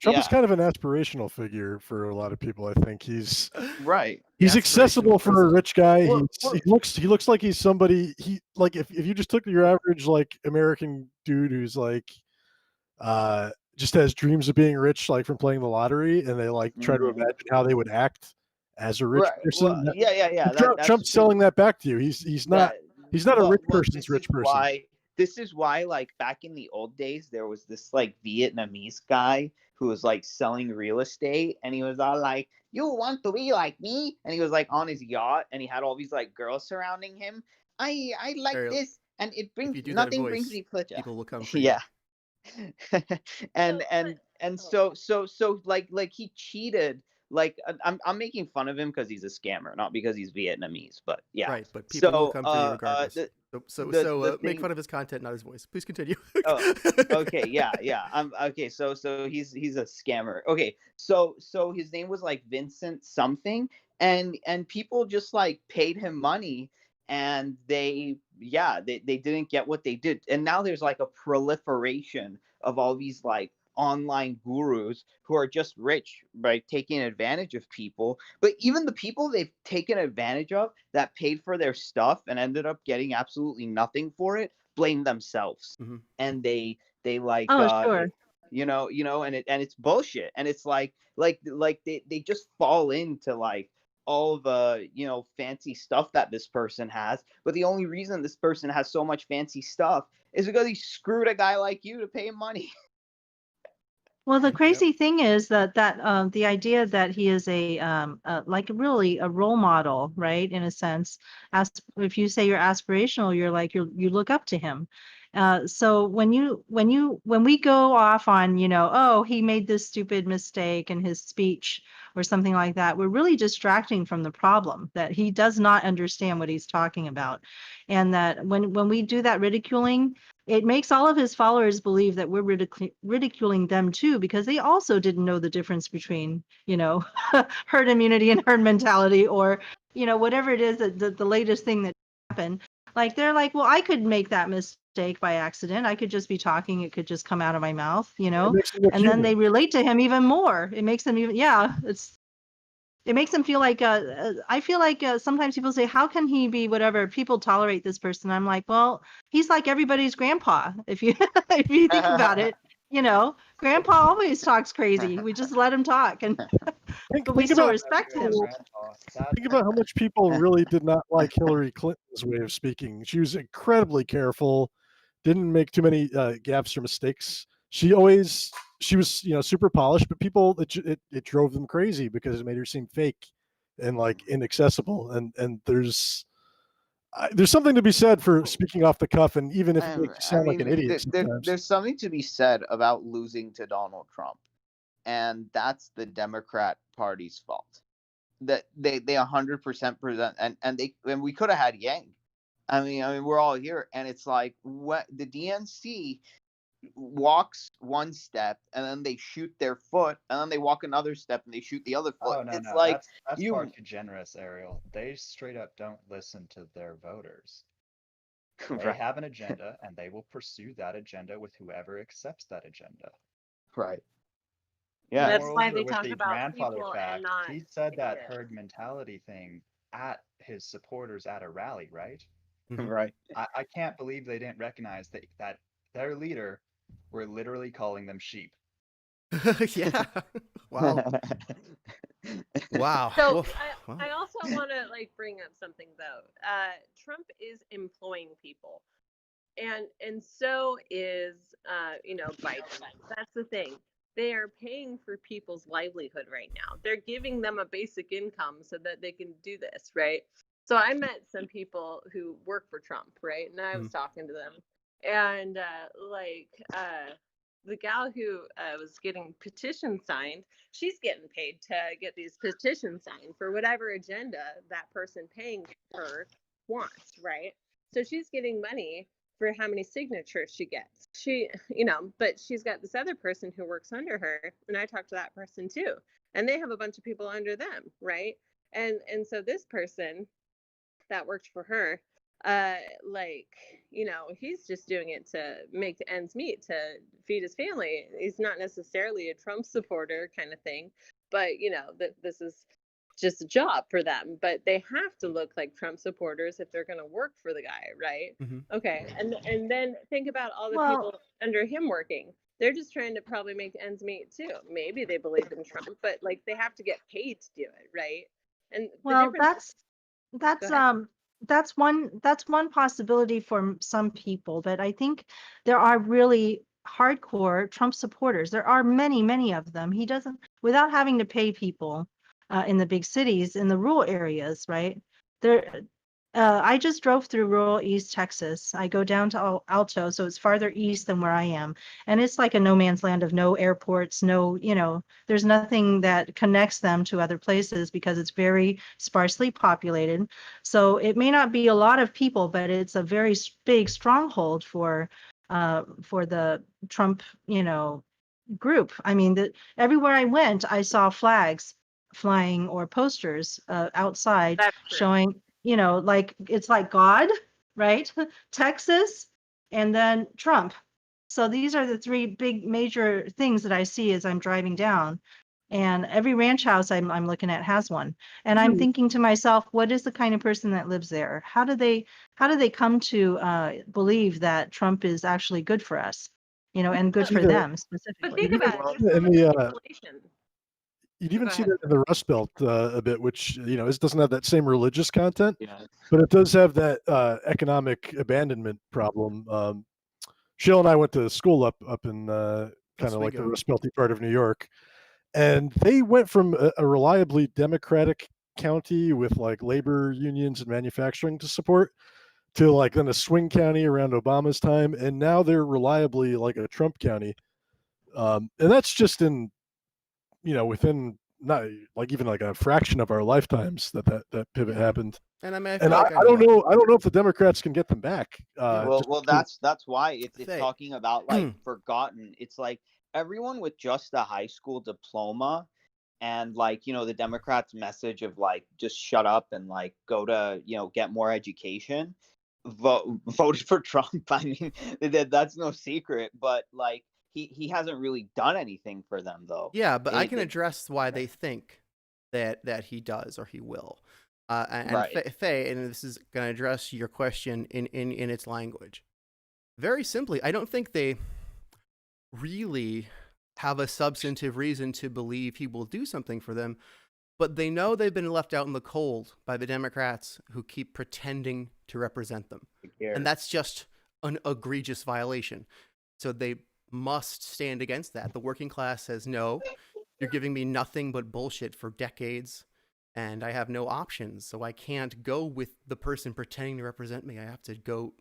yeah. kind of an aspirational figure for a lot of people. I think he's Right. accessible for a rich guy. Well, He looks like he's somebody. He like if you just took your average like American dude who's like just has dreams of being rich, like from playing the lottery, and they like try to imagine how they would act as a rich right. Well, person. yeah. That's Trump's true. selling that back to you. He's not That a rich well, person's rich person. this is why like back in the old days there was this like Vietnamese guy who was like selling real estate, and he was all like, "You want to be like me?" And he was like on his yacht, and he had all these like girls surrounding him. I like Ariel, this, and it if brings you do that nothing brings voice, me pleasure. people will come for you. Yeah. and So, and and so like he cheated. Like I'm making fun of him because he's a scammer, not because he's Vietnamese, but yeah. Right, but people will So come for you regardless. the Make thing. fun of his content, not his voice. Please continue. Oh, okay, yeah. Okay. So he's a scammer. Okay, so his name was like Vincent something, and people just like paid him money, and they didn't get what they did, and now there's like a proliferation of all these like online gurus who are just rich by taking advantage of people. But even the people they've taken advantage of that paid for their stuff and ended up getting absolutely nothing for it blame themselves. And they like Oh, sure. and it's bullshit, and it's like they just fall into like all the fancy stuff that this person has, but the only reason this person has so much fancy stuff is because he screwed a guy like you to pay him money. Well, the Yep. crazy thing is that the idea that he is like really a role model, right? In a sense, as if you say you're aspirational, you're like you look up to him. So when we go off on, oh, he made this stupid mistake in his speech or something like that, we're really distracting from the problem that he does not understand what he's talking about, and that when we do that ridiculing, it makes all of his followers believe that we're ridiculing them too, because they also didn't know the difference between, herd immunity and herd mentality, or, whatever it is that the latest thing that happened. Like they're like, well, I could make that mistake by accident. I could just be talking. It could just come out of my mouth, It makes them look and then human. they relate to him even more. It makes them even, it makes them feel like I feel like sometimes people say, how can he be whatever, people tolerate this person? I'm like, well, he's like everybody's grandpa, if you if you think about it. Grandpa always talks crazy, we just let him talk, and but we Think still about respect him. think about how much people really did not like Hillary Clinton's way of speaking. She was incredibly careful, didn't make too many gaffes or mistakes. She was super polished, but people it drove them crazy because it made her seem fake and like inaccessible. And there's something to be said for speaking off the cuff, and even if it makes you sound like an idiot sometimes. There's something to be said about losing to Donald Trump, and that's the Democrat Party's fault. That they 100% present, and we could have had Yang. I mean, we're all here, and it's like what the DNC walks one step, and then they shoot their foot, and then they walk another step, and they shoot the other foot. Oh no, It's no, like that's you, far too generous, Ariel. They straight up don't listen to their voters. They right, have an agenda, and they will pursue that agenda with whoever accepts that agenda. right, yeah, That's why Moreover, they with talk the about grandfather people and fact, not he said that idiots. herd mentality thing at his supporters at a rally, right? Mhm. right. I can't believe they didn't recognize that their leader were literally calling them sheep. Yeah. Wow. Wow. So Well, wow. I also want to bring up something though. Trump is employing people, and so is Biden. That's the thing. They are paying for people's livelihood right now. They're giving them a basic income so that they can do this, right? So I met some people who work for Trump, right? And I was talking to them, and the gal who was getting petitions signed, she's getting paid to get these petitions signed for whatever agenda that person paying her wants, right? So she's getting money for how many signatures she gets. But she's got this other person who works under her, and I talked to that person too. And they have a bunch of people under them, right? And so this person that worked for her, he's just doing it to make ends meet, to feed his family. He's not necessarily a Trump supporter kind of thing, but that this is just a job for them, but they have to look like Trump supporters if they're going to work for the guy, right? Okay, and then think about all the Well, people under him working. They're just trying to probably make ends meet too. Maybe they believe in Trump, but they have to get paid to do it, right? And the well, difference. Go that's ahead. that's one possibility for some people, but I think there are really hardcore Trump supporters. There are many of them. He doesn't, without having to pay people in the big cities, in the rural areas, right? There, I just drove through rural East Texas. I go down to Alto, so it's farther east than where I am, and it's like a no man's land of no airports, no, there's nothing that connects them to other places because it's very sparsely populated. So it may not be a lot of people, but it's a very big stronghold for the Trump, group. I mean, everywhere I went, I saw flags flying or posters outside That's true. showing, like it's like God, right? Texas, and then Trump. So these are the three big major things that I see as I'm driving down. And every ranch house I'm looking at has one. And I'm thinking to myself, what is the kind of person that lives there? How do they come to believe that Trump is actually good for us, and good for them But specifically? think about it. Well, There's so in much the manipulation. You'd Go even see ahead. that in the Rust Belt a bit, which it doesn't have that same religious content, yeah, but it does have that economic abandonment problem. Shell and I went to school up in kind of like the Oswego. Rust Belty part of New York. And they went from a reliably Democratic county with like labor unions and manufacturing to support to like then a swing county around Obama's time. And now they're reliably like a Trump county. And that's just in, within not like even like a fraction of our lifetimes that pivot happened. And I mean, I And feel like I don't know. I don't know if the Democrats can get them back. Well, that's why it's Faye. talking about like forgotten. It's like everyone with just a high school diploma, and like the Democrats' message of like just shut up and like go to get more education, voted for Trump. I mean, that's no secret. But like he hasn't really done anything for them though. Yeah, but I can address why they think that he does or he will. And Right. Faye, and this is going to address your question in its language. Very simply, I don't think they really have a substantive reason to believe he will do something for them, but they know they've been left out in the cold by the Democrats who keep pretending to represent them. And that's just an egregious violation. So they must stand against that. The working class says, no, you're giving me nothing but bullshit for decades, and I have no options. So I can't go with the person pretending to represent me. I have to go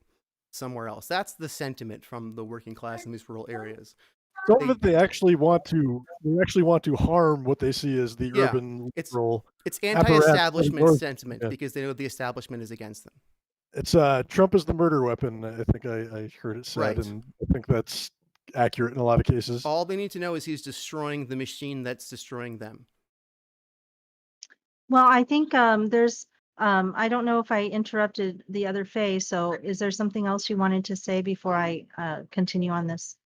somewhere else. That's the sentiment from the working class in these rural areas. Some of it they actually want to harm what they see as the urban liberal. It's anti-establishment sentiment because they know the establishment is against them. It's Trump is the murder weapon. I think I heard it said, Right. and I think that's accurate in a lot of cases. All they need to know is he's destroying the machine that's destroying them. Well, I think there's I don't know if I interrupted the other Faye, so is there something else you wanted to say before I continue on this?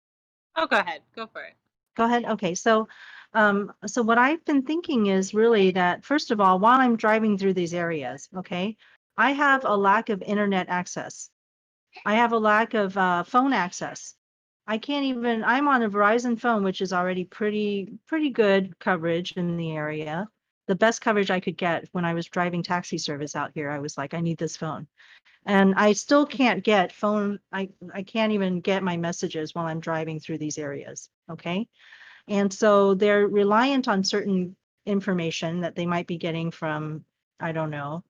Oh, go ahead. Go for it. Go ahead. Okay, so what I've been thinking is really that, first of all, while I'm driving through these areas, okay, I have a lack of internet access. I have a lack of phone access. I'm on a Verizon phone, which is already pretty good coverage in the area. The best coverage I could get when I was driving taxi service out here. I was like, I need this phone. And I still can't get phone. I can't even get my messages while I'm driving through these areas. Okay. And so they're reliant on certain information that they might be getting from, I don't know,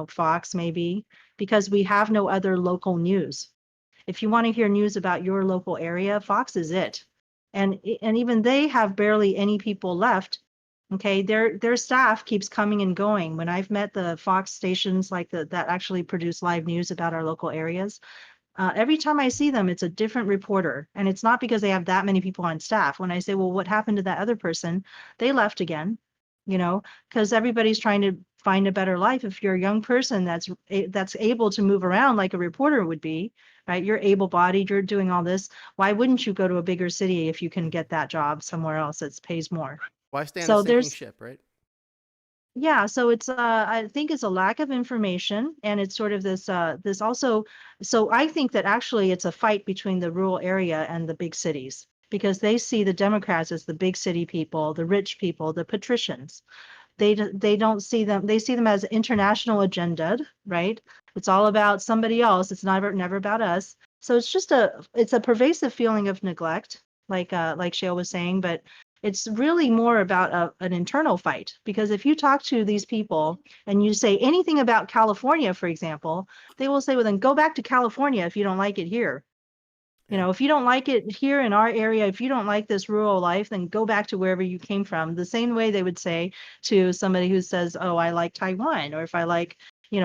Fox maybe, because we have no other local news. If you want to hear news about your local area, Fox is it. And even they have barely any people left. Okay, their staff keeps coming and going. When I've met the Fox stations like that actually produce live news about our local areas, every time I see them, it's a different reporter. And it's not because they have that many people on staff. When I say, well, what happened to that other person? They left again, because everybody's trying to find a better life. If you're a young person that's able to move around like a reporter would be, right? You're able-bodied, you're doing all this. Why wouldn't you go to a bigger city if you can get that job somewhere else that pays more? Why stay on a sinking ship, right? Yeah, so it's I think it's a lack of information, and it's sort of this also. So I think that actually it's a fight between the rural area and the big cities, because they see the Democrats as the big city people, the rich people, the patricians. They don't see them. They see them as international agenda, right? It's all about somebody else. It's never about us. So it's a pervasive feeling of neglect, like Shale was saying, but it's really more about an internal fight. Because if you talk to these people and you say anything about California, for example, they will say, well, then go back to California if you don't like it here. If you don't like it here in our area, if you don't like this rural life, then go back to wherever you came from. The same way they would say to somebody who says, oh, I like Taiwan, or if I like,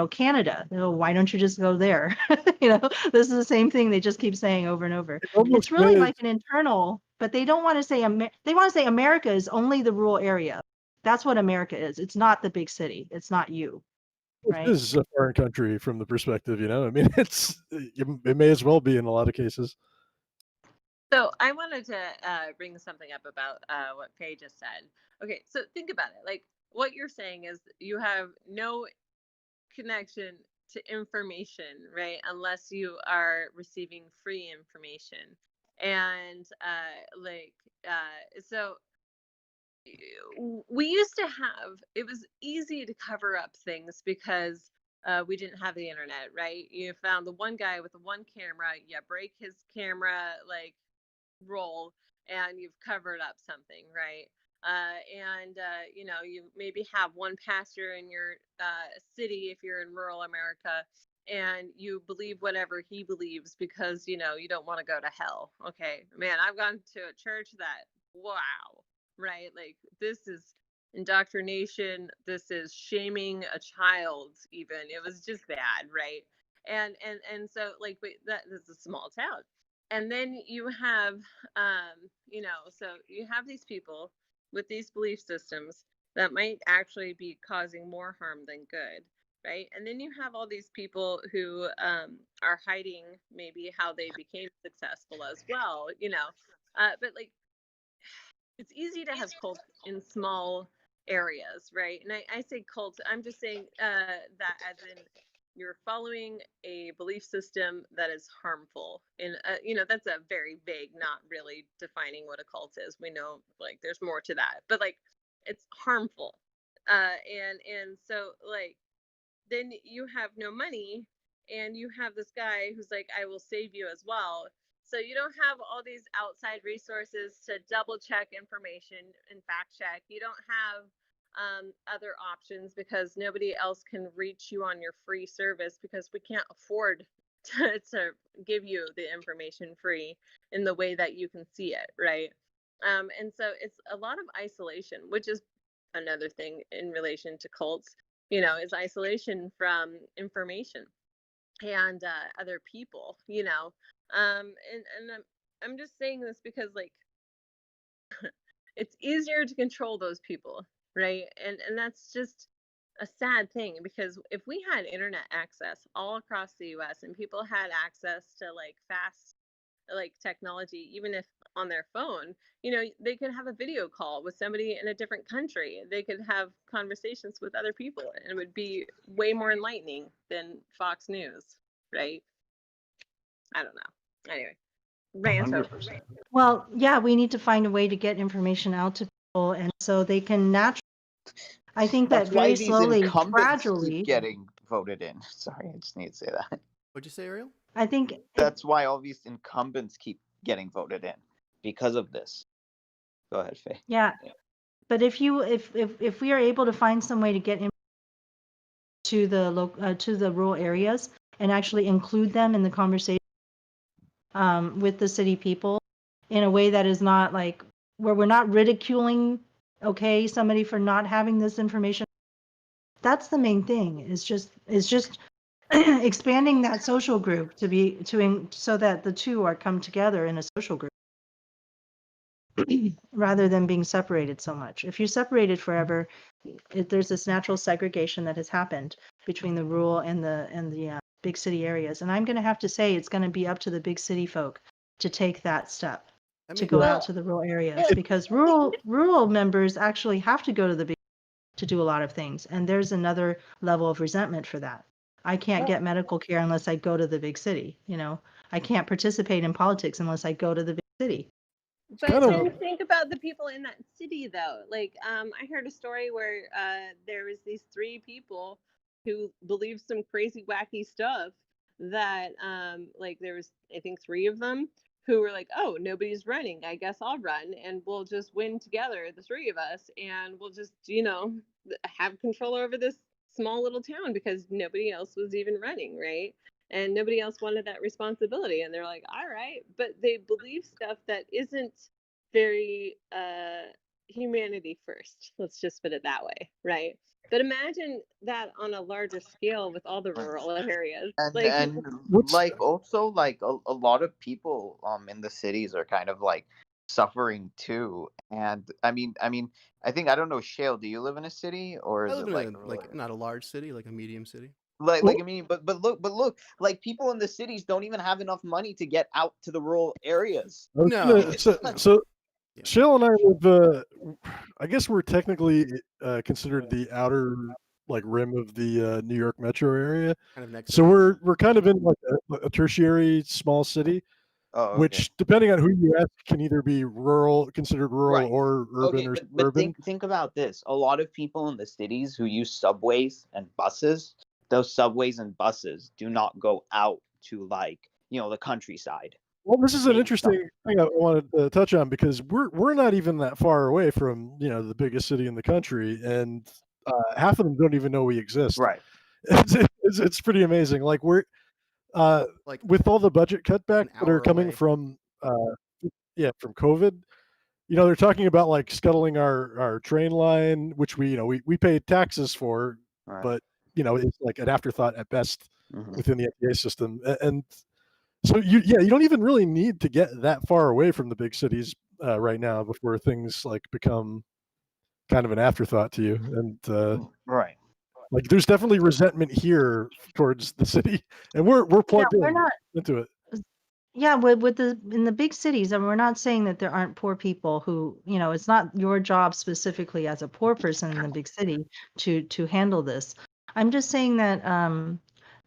Canada, why don't you just go there? This is the same thing they just keep saying over and over. It's really like an internal, but they don't want to say, they want to say America is only the rural area. That's what America is. It's not the big city. It's not you. Right? This is a foreign country from the perspective, I mean, it may as well be in a lot of cases. So I wanted to bring something up about what Faye just said. Okay, so think about it. Like what you're saying is you have no connection to information, right? Unless you are receiving free information. And so we used to have, it was easy to cover up things because we didn't have the internet, right? You found the one guy with the one camera, break his camera roll, and you've covered up something, right? You know, you maybe have one pastor in your city if you're in rural America, and you believe whatever he believes because, you know, you don't want to go to hell. Okay, man, I've gone to a church that, wow, right? Like, this is indoctrination. This is shaming a child. Even it was just bad, right? And so, like, that is a small town, and then you have, you know, so you have these people with these belief systems that might actually be causing more harm than good, right? And then you have all these people who are hiding maybe how they became successful as well, you know. But like, it's easy to have cults in small areas, right? And I say cult, I'm just saying that as in you're following a belief system that is harmful. And, you know, that's a very vague, not really defining what a cult is. We know, like, there's more to that, but like, it's harmful. And so, like, then you have no money, and you have this guy who's like, I will save you as well. So you don't have all these outside resources to double check information and fact check. You don't have other options because nobody else can reach you on your free service because we can't afford to give you the information free in the way that you can see it, right? And so it's a lot of isolation, which is another thing in relation to cults, you know, is isolation from information and other people, you know. And I'm just saying this because, like, it's easier to control those people, right? And that's just a sad thing, because if we had internet access all across the US and people had access to like fast like technology, even if on their phone, you know, they could have a video call with somebody in a different country. They could have conversations with other people, and it would be way more enlightening than Fox News, right? I don't know. Anyway, rant over. 100%. Well, yeah, we need to find a way to get information out to people, and so they can naturally. I think that That's why very these slowly, incumbents keep gradually. getting voted in. Sorry, I just need to say that. What'd you say, Ariel? I think That's why all these incumbents keep getting voted in, because of this. Go ahead, Faye. yeah. But if we are able to find some way to get to the rural areas and actually include them in the conversation with the city people in a way that is not like where we're not ridiculing somebody for not having this information. That's the main thing. Is just expanding that social group so that the two are come together in a social group rather than being separated so much. If you're separated forever, there's this natural segregation that has happened between the rural and the big city areas. And I'm going to have to say it's going to be up to the big city folk to take that step to go out to the rural areas, because rural members actually have to go to the big to do a lot of things. And there's another level of resentment for that. I can't get medical care unless I go to the big city. You know, I can't participate in politics unless I go to the big city. But then think about the people in that city, though. Like, I heard a story where there was these 3 people who believed some crazy, wacky stuff that, like, there was, I think, 3 of them who were like, oh, nobody's running. I guess I'll run, and we'll just win together, the 3 of us, and we'll just, you know, have control over this small little town because nobody else was even running, right? And nobody else wanted that responsibility, and they're like, all right. But they believe stuff that isn't very humanity first, let's just put it that way, right? But imagine that on a larger scale with all the rural areas. And like also like a lot of people in the cities are kind of like suffering too. And I mean I think, I don't know, Shale, do you live in a city, or is I live it in like not a large city, like a medium city. Like I mean, but look, like people in the cities don't even have enough money to get out to the rural areas. No. So Shale and I live. I guess we're technically considered the outer like rim of the New York metro area. Kind of next. So we're kind of in like a tertiary small city, which, depending on who you ask, can either be considered rural, or urban, or suburban. But think about this: a lot of people in the cities who use subways and buses, those subways and buses do not go out to, like, you know, the countryside. Well, this is an based on interesting thing I wanted to touch on because we're not even that far away from the biggest city in the country, and half of them don't even know we exist. right. It's pretty amazing. Like uh, Like with all the budget cutbacks an that are hour coming away. from from COVID. They're talking about like scuttling our train line, which we pay taxes for, Right. but it's like an afterthought at best Mhm. within the FDA system. And so you don't even really need to get that far away from the big cities right now before things like become kind of an afterthought to you. And Right. like there's definitely resentment here towards the city, and we're Yeah, plugged we're not. into it. Yeah, with in the big cities, and we're not saying that there aren't poor people who, it's not your job specifically as a poor person in the big city to handle this. I'm just saying that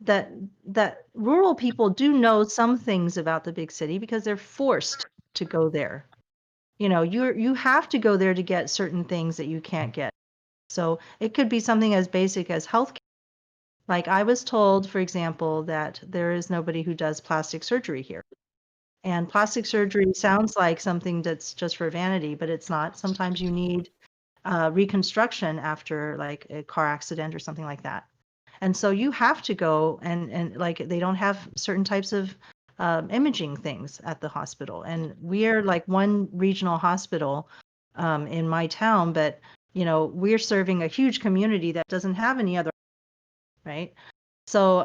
that that rural people do know some things about the big city because they're forced to go there. You have to go there to get certain things that you can't get. So it could be something as basic as healthcare. Like I was told, for example, that there is nobody who does plastic surgery here. And plastic surgery sounds like something that's just for vanity, but it's not. Sometimes you need reconstruction after like a car accident or something like that. And so you have to go and like they don't have certain types of imaging things at the hospital. And we are like one regional hospital in my town, but we're serving a huge community that doesn't have any other, right? So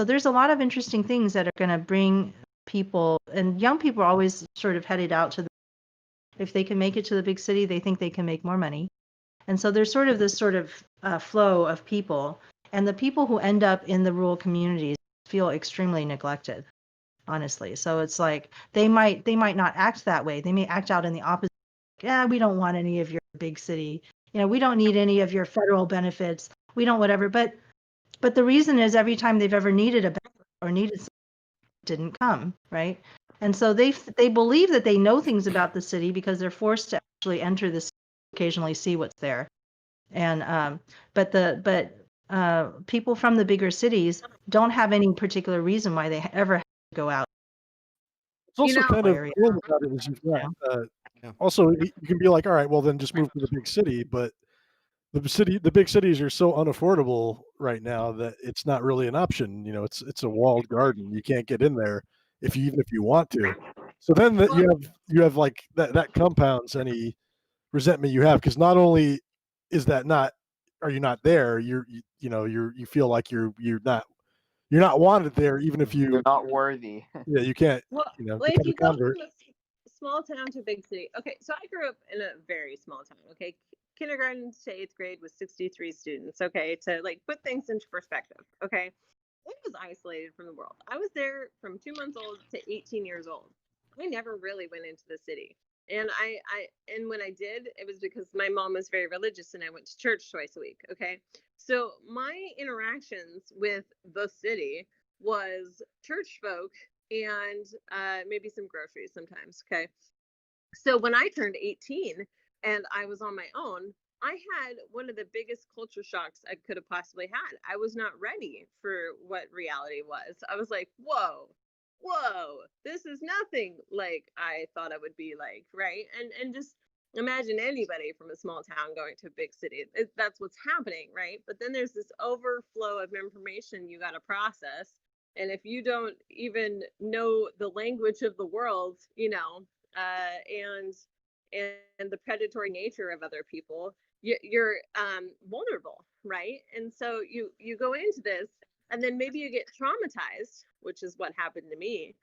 there's a lot of interesting things that are going to bring people, and young people are always sort of headed out to if they can make it to the big city, they think they can make more money. And so there's sort of this sort of flow of people, and the people who end up in the rural communities feel extremely neglected, honestly. So it's like they might not act that way. They may act out in the opposite. Yeah, we don't want any of your big city. We don't need any of your federal benefits. We don't whatever. But the reason is every time they've ever needed a benefit or needed something, it didn't come, right? And so they believe that they know things about the city because they're forced to actually enter the city, occasionally see what's there. And but people from the bigger cities don't have any particular reason why they ever have to go out It's also kind of area. cool about it is you've got Yeah. also you can be like, all right, well then just move to the big city, but the big cities are so unaffordable right now that it's not really an option. It's a walled garden. You can't get in there even if you want to. So then that you have like that compounds any resentment you have, because not only is that not are you not there, you feel like you're not wanted there, even if You're you not worthy. you can't Well, if become a you go convert. from a small town to a big city, okay, so I grew up in a very small town, okay? Kindergarten to 8th grade was 63 students, okay, to like put things into perspective, okay? It was isolated from the world. I was there from 2 months old to 18 years old. I never really went into the city. And and when I did, it was because my mom was very religious and I went to church twice a week, okay? So my interactions with the city was church folk and maybe some groceries sometimes. Okay. So when I turned 18 and I was on my own, I had one of the biggest culture shocks I could have possibly had. I was not ready for what reality was. I was like, whoa, this is nothing like I thought I would be like, right? And just imagine anybody from a small town going to a big city. That's what's happening, right? But then there's this overflow of information you got to process. And if you don't even know the language of the world, and the predatory nature of other people, you're vulnerable, right? And so you go into this, and then maybe you get traumatized, which is what happened to me,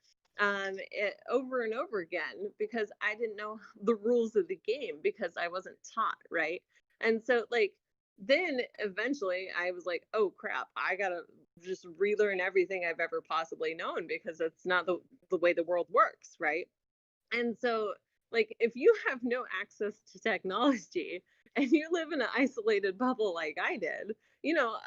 over and over again because I didn't know the rules of the game because I wasn't taught, right? And so like then eventually I was like, oh crap, I gotta just relearn everything I've ever possibly known because it's not the way the world works, right? And so, like, if you have no access to technology and you live in an isolated bubble like I did,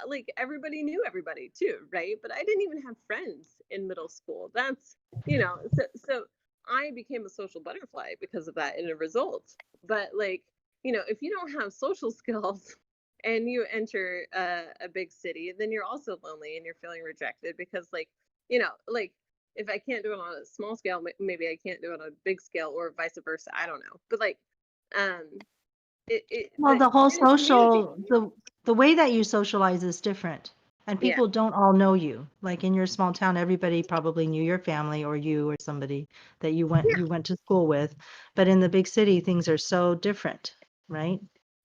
like everybody knew everybody too, right? But I didn't even have friends in middle school. That's, so I became a social butterfly because of that in a result. But like, if you don't have social skills and you enter a big city, then you're also lonely and you're feeling rejected because like if I can't do it on a small scale, maybe I can't do it on a big scale, or vice versa. I don't know. But like, Well, but the whole you're in a community. the way that you socialize is different. And Yeah. people don't all know you. Like in your small town, everybody probably knew your family or you or somebody that you went to school with. But in the big city, things are so different, right?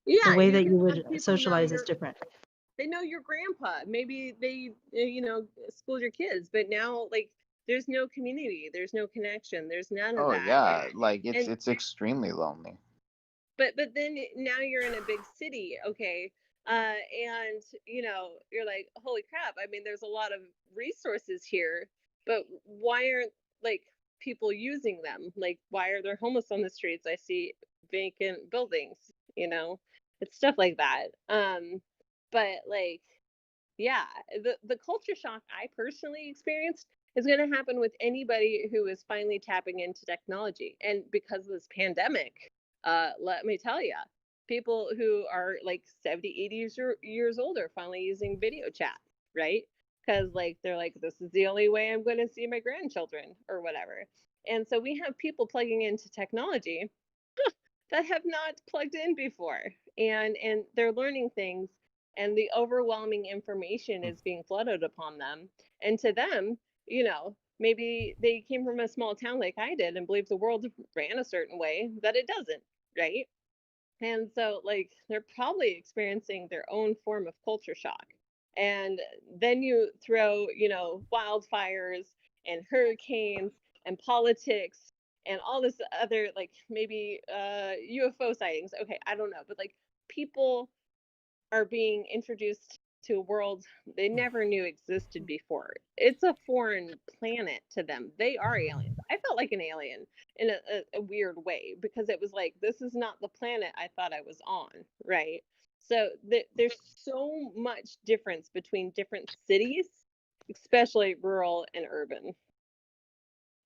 The Yeah, way you that can you have would people know socialize is different. they know your grandpa. Maybe they, schooled your kids, but now like there's no community, there's no connection, there's none of Oh that. yeah, like And it's extremely lonely. but then now you're in a big city, okay, and you're like, holy crap! I mean, there's a lot of resources here, but why aren't like people using them? Like, why are there homeless on the streets? I see vacant buildings. It's stuff like that. But like, yeah, the culture shock I personally experienced is going to happen with anybody who is finally tapping into technology. And because of this pandemic, let me tell you, people who are like 70, 80 years old are finally using video chat, right? Because like they're like, this is the only way I'm going to see my grandchildren or whatever. And so we have people plugging into technology that have not plugged in before, and they're learning things, and the overwhelming information is being flooded upon them. And to them, maybe they came from a small town like I did and believed the world ran a certain way that it doesn't, right? And so like they're probably experiencing their own form of culture shock. And then you throw, wildfires and hurricanes and politics and all this other, like maybe UFO sightings. Okay, I don't know, but like people are being introduced to a world they never knew existed before. It's a foreign planet to them. They are aliens. I felt like an alien in a weird way, because it was like, this is not the planet I thought I was on, right? So there's so much difference between different cities, especially rural and urban.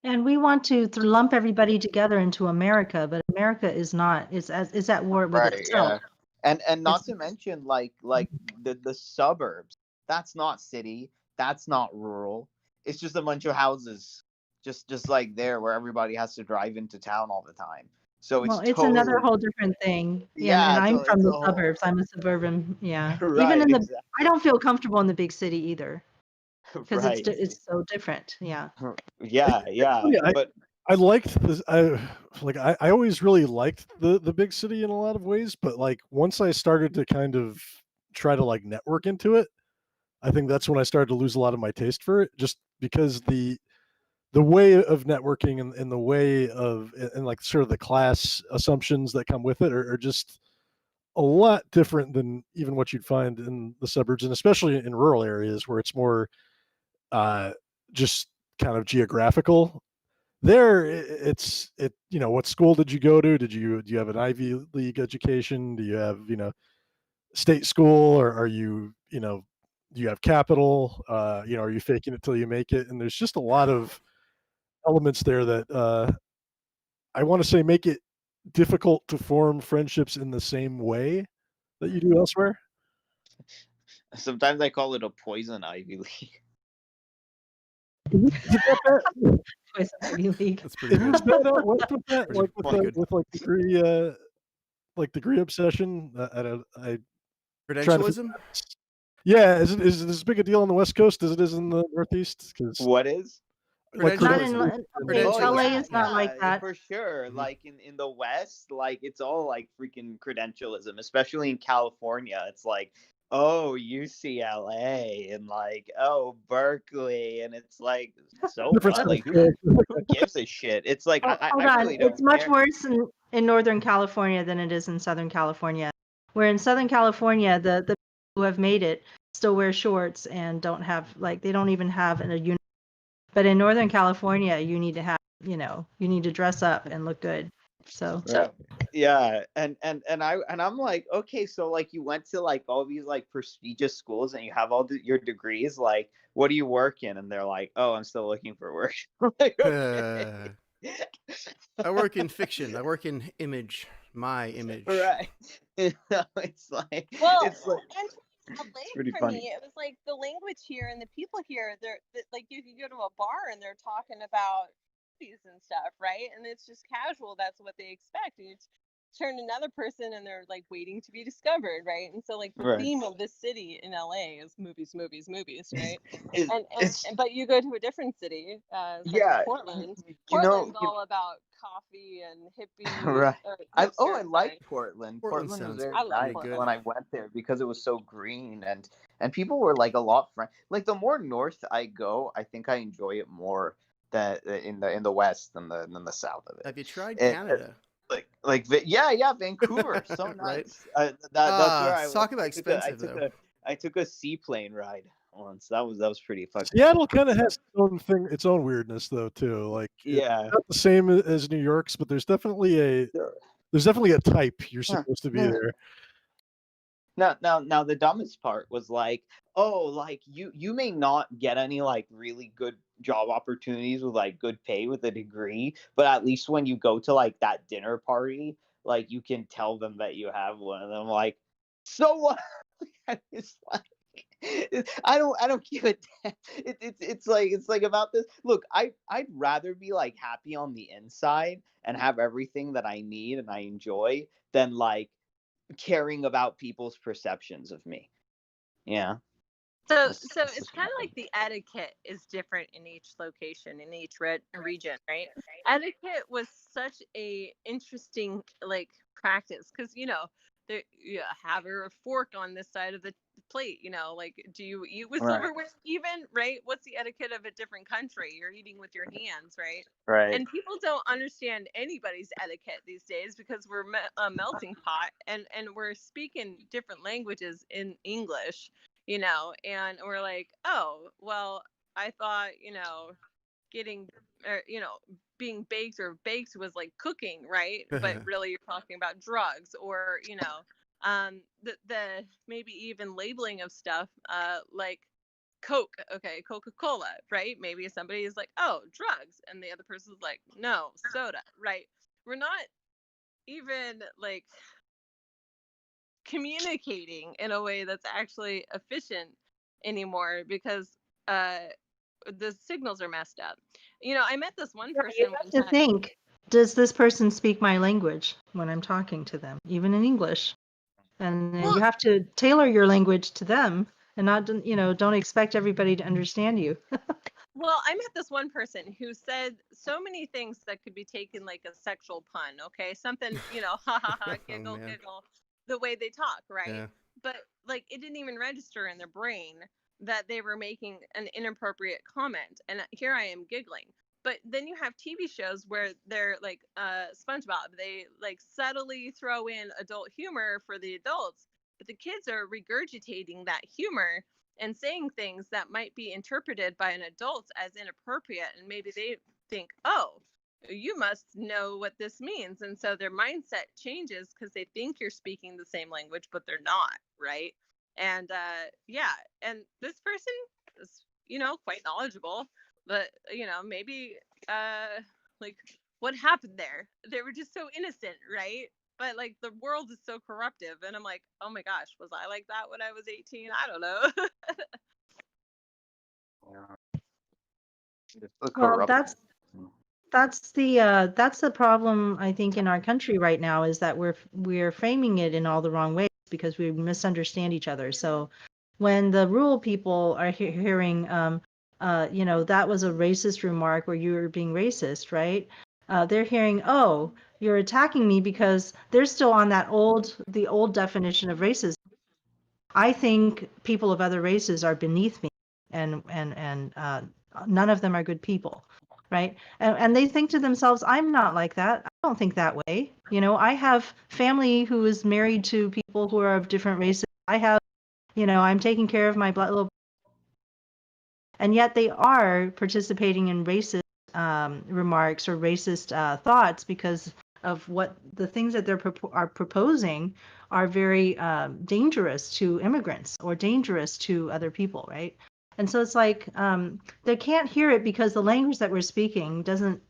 And we want to lump everybody together into America, but America is not. It's at war with Right, itself. yeah. And not It's to mention like the suburbs. That's not city. That's not rural. It's just a bunch of houses, just like there where everybody has to drive into town all the time. So it's well, it's another totally whole different thing. Yeah, yeah. and I'm from It's a the whole suburbs. I'm a suburban. Yeah, even right in the, exactly I don't feel comfortable in the big city either because right. it's so different. Yeah. Yeah, yeah. Actually, But I liked this. I always really liked the big city in a lot of ways, but like once I started to kind of try to like network into it, I think that's when I started to lose a lot of my taste for it, just because the way of networking and the way of and like sort of the class assumptions that come with it are just a lot different than even what you'd find in the suburbs, and especially in rural areas where it's more uh, just kind of geographical. There, what school did you go to? Do you have an Ivy League education? Do you have state school, or are you do you have capital? Are you faking it till you make it? And there's just a lot of elements there that I want to say make it difficult to form friendships in the same way that you do elsewhere. sometimes I call it a poison Ivy League. Is it that bad? Twice Ivy League. That's pretty Is it good. as bad out west with that? Pretty Like pretty good. with like degree obsession? I trying to figure Credentialism? out. Yeah, is it as big a deal on the West Coast as it is in the Northeast? Because What is? like Not in Credentialism. okay, Oh LA Credentialism. is not like that. for sure. Mhm. Like in the West, like it's all like freaking credentialism, especially in California. It's like, oh, UCLA and like, oh, Berkeley, and it's like, so different what? set of Like, skills. who gives a shit? It's like Hold I on. really It's don't much care. worse in Northern California than it is in Southern California. Where in Southern California, the people who have made it still wear shorts and don't have like they don't even have a uniform. But in Northern California, you need to have you need to dress up and look good. So Right. Yeah, and I'm like, okay, so like you went to like all these like prestigious schools and you have all your degrees. Like, what do you work in? And they're like, oh, I'm still looking for work. Like, okay. I work in fiction. I work in image. My image. Right. It's like Well, it's like and It's LA pretty for funny. me, it was like the language here and the people here. Like you can go to a bar and they're talking about movies and stuff, right? And it's just casual. That's what they expect. And it's turn another person and they're like waiting to be discovered, right? And so like the Right. theme of this city in LA is movies, movies, movies, right? It, it's But you go to a different city, such as yeah. Portland. You know, Portland's all about coffee and hippie right. or I hipster. like Sorry. Portland. Portland Portland was sounds very I love nice pretty good. when Portland. I went there because it was so green and people were like a lot like the more north I go, I think I enjoy it more than in the west than the south of it. Have you tried It Canada? yeah, Vancouver, so Right? nice. That's where I went. Talk about expensive though. I took a seaplane ride once. That was pretty fucking Seattle kind of has its own thing, its own weirdness though too. Like it's yeah. not the same as New York's, but there's definitely a type you're Huh. supposed to be Yeah. there. Now the dumbest part was like, oh, like you may not get any like really good job opportunities with like good pay with a degree, but at least when you go to like that dinner party, like you can tell them that you have one, and I'm like, so what? It's like I don't give a damn. It's like about this. Look, I'd rather be like happy on the inside and have everything that I need and I enjoy than like caring about people's perceptions of me. Yeah. So, That's it's just kind of like the etiquette is different in each location, in each region, right? Etiquette was such a interesting like practice because there you have a fork on this side of the plate. Like do you eat with right. silverware even, right? What's the etiquette of a different country? You're eating with your hands, right? Right. And people don't understand anybody's etiquette these days because we're a melting pot and we're speaking different languages in English. And we're like, oh, well, I thought, getting, being baked was like cooking, right? But really you're talking about drugs or, the maybe even labeling of stuff, like Coke, okay, Coca-Cola, right? Maybe somebody is like, oh, drugs. And the other person's like, no, soda, right? We're not even like communicating in a way that's actually efficient anymore because the signals are messed up. I met this one person You have to think, does this person speak my language when I'm talking to them, even in English? And Well- you have to tailor your language to them and not, don't expect everybody to understand you. Well, I met this one person who said so many things that could be taken like a sexual pun, okay? Something, ha ha ha, giggle, man. giggle, the way they talk, right? Yeah. But like it didn't even register in their brain that they were making an inappropriate comment. And here I am giggling. But then you have TV shows where they're like SpongeBob, they like subtly throw in adult humor for the adults, but the kids are regurgitating that humor and saying things that might be interpreted by an adult as inappropriate, and maybe they think, oh, you must know what this means, and so their mindset changes because they think you're speaking the same language but they're not, right? And and this person is quite knowledgeable, but maybe like what happened there, they were just so innocent, right? But like the world is so corruptive, and I'm like, oh my gosh, was I like that when I was 18? I don't know. Well, that's the problem I think in our country right now, is that we're framing it in all the wrong ways because we misunderstand each other. So when the rural people are hearing that was a racist remark or you were being racist, right? They're hearing, oh, you're attacking me because they're still on the old definition of racism. I think people of other races are beneath me, and none of them are good people, right? And they think to themselves, I'm not like that. I don't think that way. I have family who is married to people who are of different races. I have, I'm taking care of my little, and yet they are participating in racist remarks or racist thoughts because of what the things that they're are proposing are very dangerous to immigrants or dangerous to other people, right? And so it's like they can't hear it because the language that we're speaking doesn't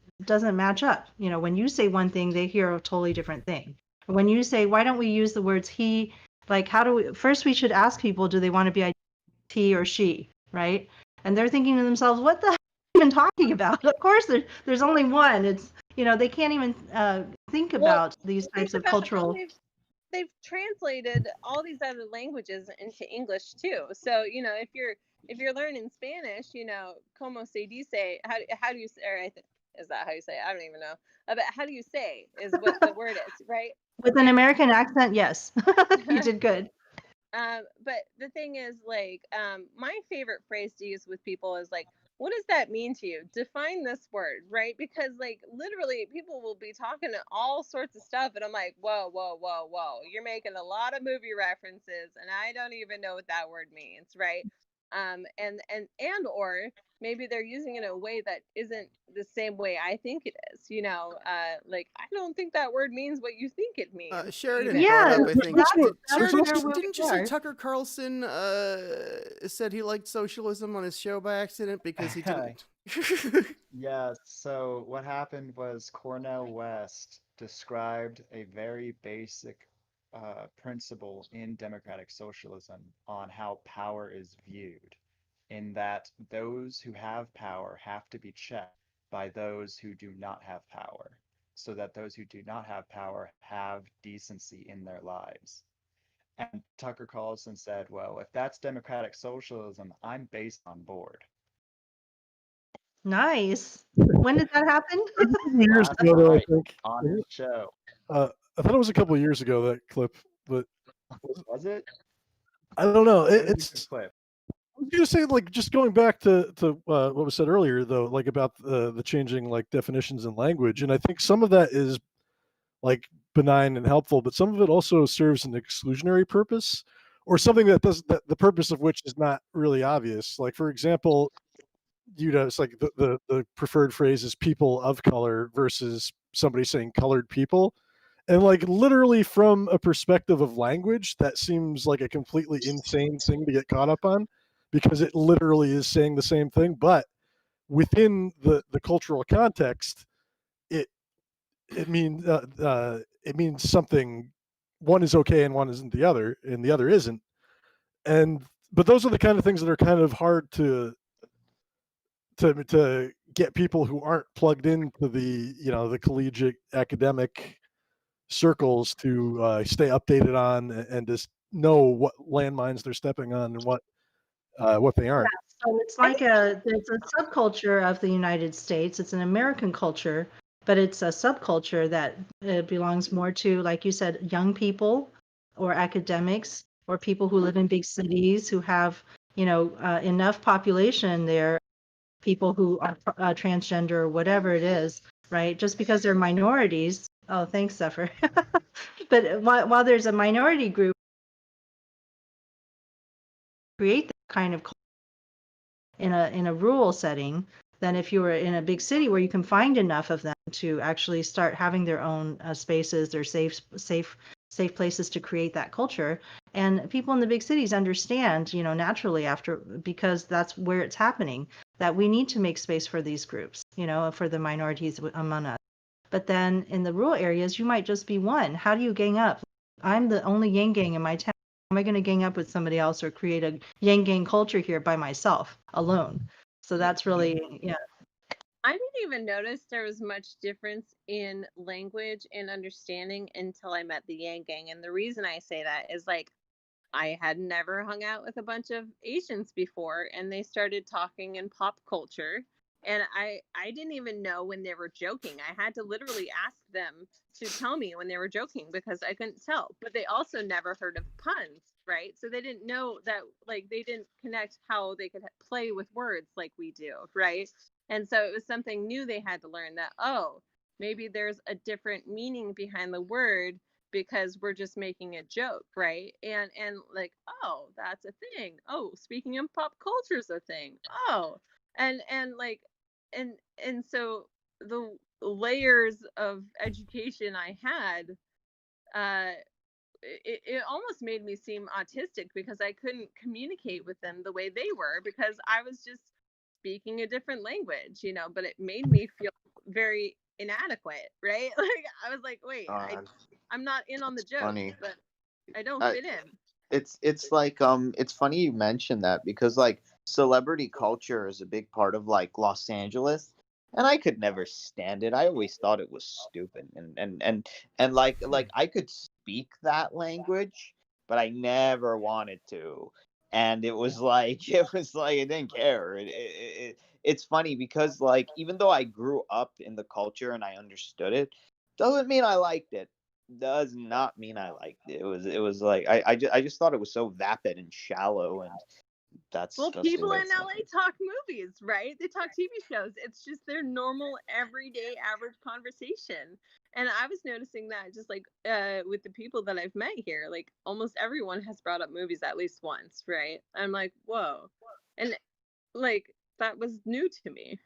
match up. When you say one thing, they hear a totally different thing. When you say, why don't we use the words he Like, first we should ask people, do they want to be he or she, right? And they're thinking to themselves, what the heck are you even talking about? Of course, there's only one. It's, they can't even think Well, about these think types of about how cultural. they've translated all these other languages into English too. So if you're learning Spanish, como se dice, how do you say, or is that how you say it? I don't even know. But how do you say is what the word is, right? With an American accent, yes. You did good. But the thing is, like, my favorite phrase to use with people is like, what does that mean to you? Define this word, right? Because like literally people will be talking to all sorts of stuff and I'm like, whoa, whoa, whoa, whoa. You're making a lot of movie references and I don't even know what that word means, right? And or maybe they're using it in a way that isn't the same way I think it is, like I don't think that word means what you think it means. Sheridan even. brought Yeah, up, I think. Sheridan, Didn't you say Tucker Carlson said he liked socialism on his show by accident because he didn't? Yes, so what happened was Cornel West described a very basic principle in democratic socialism on how power is viewed, in that those who have power have to be checked by those who do not have power, so that those who do not have power have decency in their lives. And Tucker Carlson said, well, if that's democratic socialism, I'm based on board. Nice. When did that happen? A couple years Last ago, though, I night think. on his show. I thought it was a couple of years ago, that clip, but Was it? I don't know. What is It's this clip? I was gonna say, like, just going back to what was said earlier, though, like about the changing like definitions in language, and I think some of that is like benign and helpful, but some of it also serves an exclusionary purpose, or something that does that the purpose of which is not really obvious. Like, for example, it's like the preferred phrase is people of color versus somebody saying colored people. And like literally from a perspective of language, that seems like a completely insane thing to get caught up on, because it literally is saying the same thing. But within the cultural context, it it means something. One is okay and one isn't the other, and the other isn't. And but those are the kind of things that are kind of hard to get people who aren't plugged into the collegiate academic circles to stay updated on, and just know what landmines they're stepping on and what they aren't. So it's like there's a subculture of the United States. It's an American culture, but it's a subculture that belongs more to, like you said, young people or academics or people who live in big cities who have, enough population there, people who are transgender or whatever it is, right? Just because they're minorities. Oh, thanks, Zephyr. But while there's a minority group, create that kind of culture in a rural setting than if you were in a big city where you can find enough of them to actually start having their own spaces, their safe places to create that culture. And people in the big cities understand, naturally because that's where it's happening, that we need to make space for these groups, for the minorities among us. But then in the rural areas, you might just be one. How do you gang up? I'm the only yang gang in my town. How am I going to gang up with somebody else or create a yang gang culture here by myself, alone? So that's really, yeah. I didn't even notice there was much difference in language and understanding until I met the Yang Gang. And the reason I say that is like I had never hung out with a bunch of Asians before, and they started talking in pop culture. And I didn't even know when they were joking. I had to literally ask them to tell me when they were joking because I couldn't tell. But they also never heard of puns, right? So they didn't know that, like, they didn't connect how they could play with words like we do, right? And so it was something new they had to learn, that, oh, maybe there's a different meaning behind the word because we're just making a joke, right? And like, oh, that's a thing. Oh, speaking of pop culture is a thing. Oh, and like, and so the layers of education I had, it almost made me seem autistic because I couldn't communicate with them the way they were because I was just speaking a different language, but it made me feel very inadequate, right? Like I was like, wait, I'm not in on the joke, funny. but I don't I, fit in. it's like it's funny you mentioned that because like celebrity culture is a big part of like Los Angeles, and I could never stand it. I always thought it was stupid, and like I could speak that language, but I never wanted to. And it was like it was like I didn't care. It's funny because like even though I grew up in the culture and I understood it, doesn't mean I liked it. Does not mean I liked it. It was like I just thought it was so vapid and shallow, and Well, that's the people way in it's. LA talk movies, right? They talk TV shows. It's just their normal, everyday, average conversation. And I was noticing that just like with the people that I've met here, like almost everyone has brought up movies at least once, right? I'm like, whoa. And like that was new to me.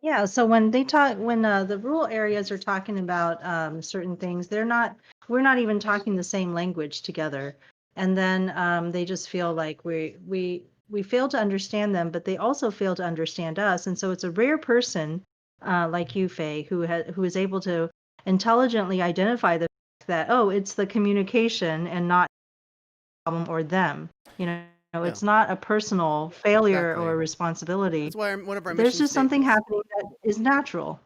Yeah, so when the rural areas are talking about certain things, we're not even talking the same language together. And then they just feel like we fail to understand them, but they also fail to understand us. And so it's a rare person like you, Faye, who is able to intelligently identify the fact that, oh, it's the communication and not problem or them. You know, Yeah. it's not a personal failure Exactly. or responsibility. That's why one of our There's mission just something statements. happening that is natural.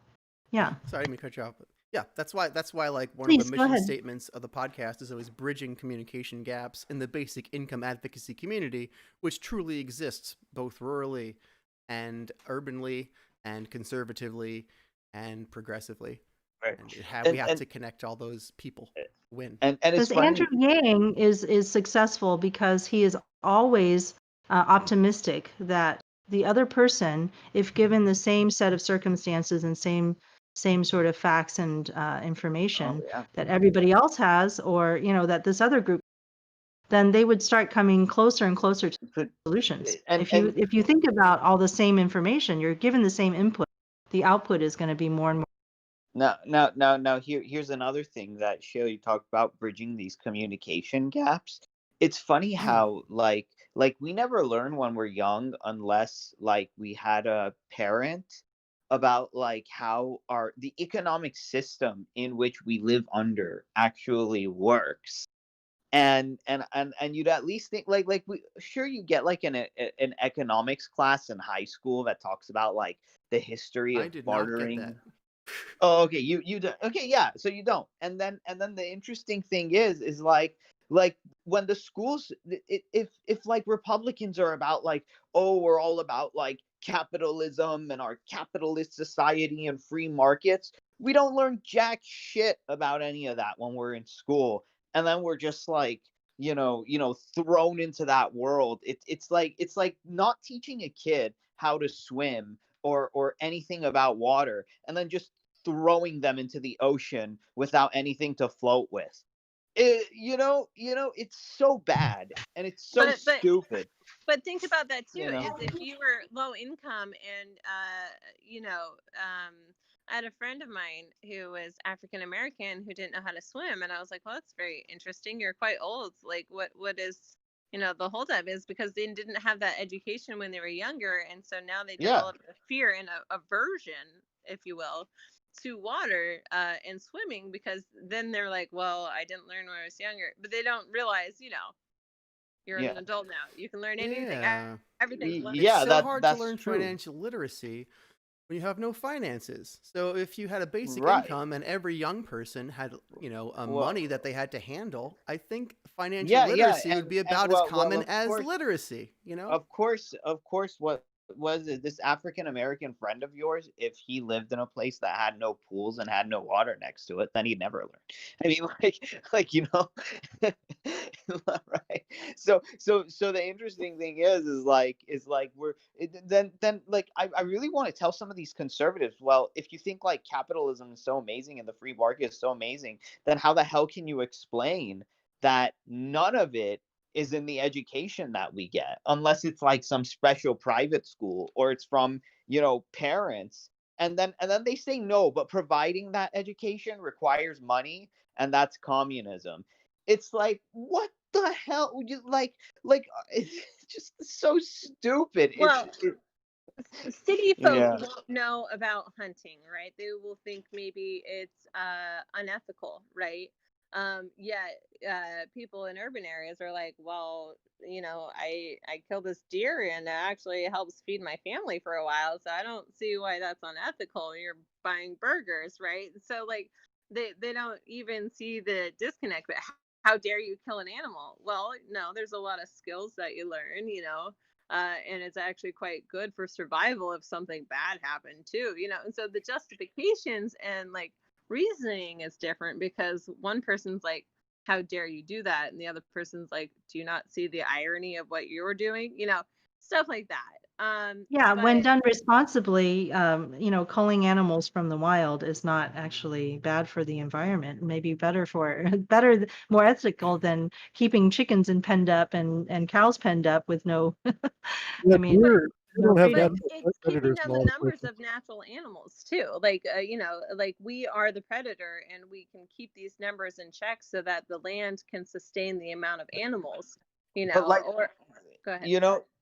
Yeah. Sorry, I didn't mean to cut you off. But yeah, that's why like one Please of the go mission ahead. statements of the podcast is always bridging communication gaps in the basic income advocacy community, which truly exists both rurally and urbanly and conservatively and progressively. Right. And we have And to connect all those people. Win. and it's Because Andrew funny. Yang is successful because he is always optimistic that the other person, if given the same set of circumstances and same sort of facts and Oh information yeah. that everybody else has, or that this other group, then they would start coming closer and closer to But solutions. and If you think about all the same information, you're given the same input, the output is going to be more and more. now here's another thing that Shelly talked about, bridging these communication gaps. It's funny how like we never learn when we're young unless like we had a parent about like how the economic system in which we live under actually works. And you'd at least think like we sure you get like an economics class in high school that talks about like the history I of did not get that. bartering. Oh, okay. You do. Okay, yeah. So you don't. And then the interesting thing is like when the schools, if like Republicans are about like, oh, we're all about like capitalism and our capitalist society and free markets, we don't learn jack shit about any of that when we're in school, and then we're just like thrown into that world. It's like not teaching a kid how to swim or anything about water, and then just throwing them into the ocean without anything to float with. It's so bad and it's so But stupid. but think about that too, You know. is if you were low income and I had a friend of mine who was African American who didn't know how to swim, and I was like, well, that's very interesting. You're quite old. Like what is the holdup is because they didn't have that education when they were younger, and so now they Yeah. develop a fear and a aversion, if you will, to water and swimming, because then they're like, well, I didn't learn when I was younger, but they don't realize, you're an Yeah. adult now. You can learn anything. Yeah. Everything's Y- It's yeah, so hard to that's learn true. financial literacy when you have no finances. So if you had a basic Right. income and every young person had, Well, money that they had to handle, I think financial yeah, literacy would and be about as common of as course, literacy, of course, what was it? This African American friend of yours, if he lived in a place that had no pools and had no water next to it, then he'd never learn. I mean, right? So the interesting thing is like then like I really want to tell some of these conservatives, well, if you think like capitalism is so amazing and the free market is so amazing, then how the hell can you explain that none of it is in the education that we get, unless it's like some special private school or it's from parents, and then they say no, but providing that education requires money, and that's communism. It's like, what the hell would you it's just so stupid. Well, city folk Yeah. won't know about hunting, right? They will think maybe it's unethical, right? Yet people in urban areas are like, well, I killed this deer and it actually helps feed my family for a while, so I don't see why that's unethical. You're buying burgers, right? So like they don't even see the disconnect. But how dare you kill an animal? Well, no, there's a lot of skills that you learn, and it's actually quite good for survival if something bad happened too, and so the justifications and like reasoning is different, because one person's like, how dare you do that, and the other person's like, do you not see the irony of what you're doing, stuff like that. Yeah, when But done responsibly, culling animals from the wild is not actually bad for the environment. Maybe better more ethical than keeping chickens penned up and cows penned up with no, Yeah, I mean, deer no don't have but freedom. natural it's keeping predators in down a the lot of numbers places. of natural animals too, like like we are the predator, and we can keep these numbers in check so that the land can sustain the amount of animals, But like, or go ahead.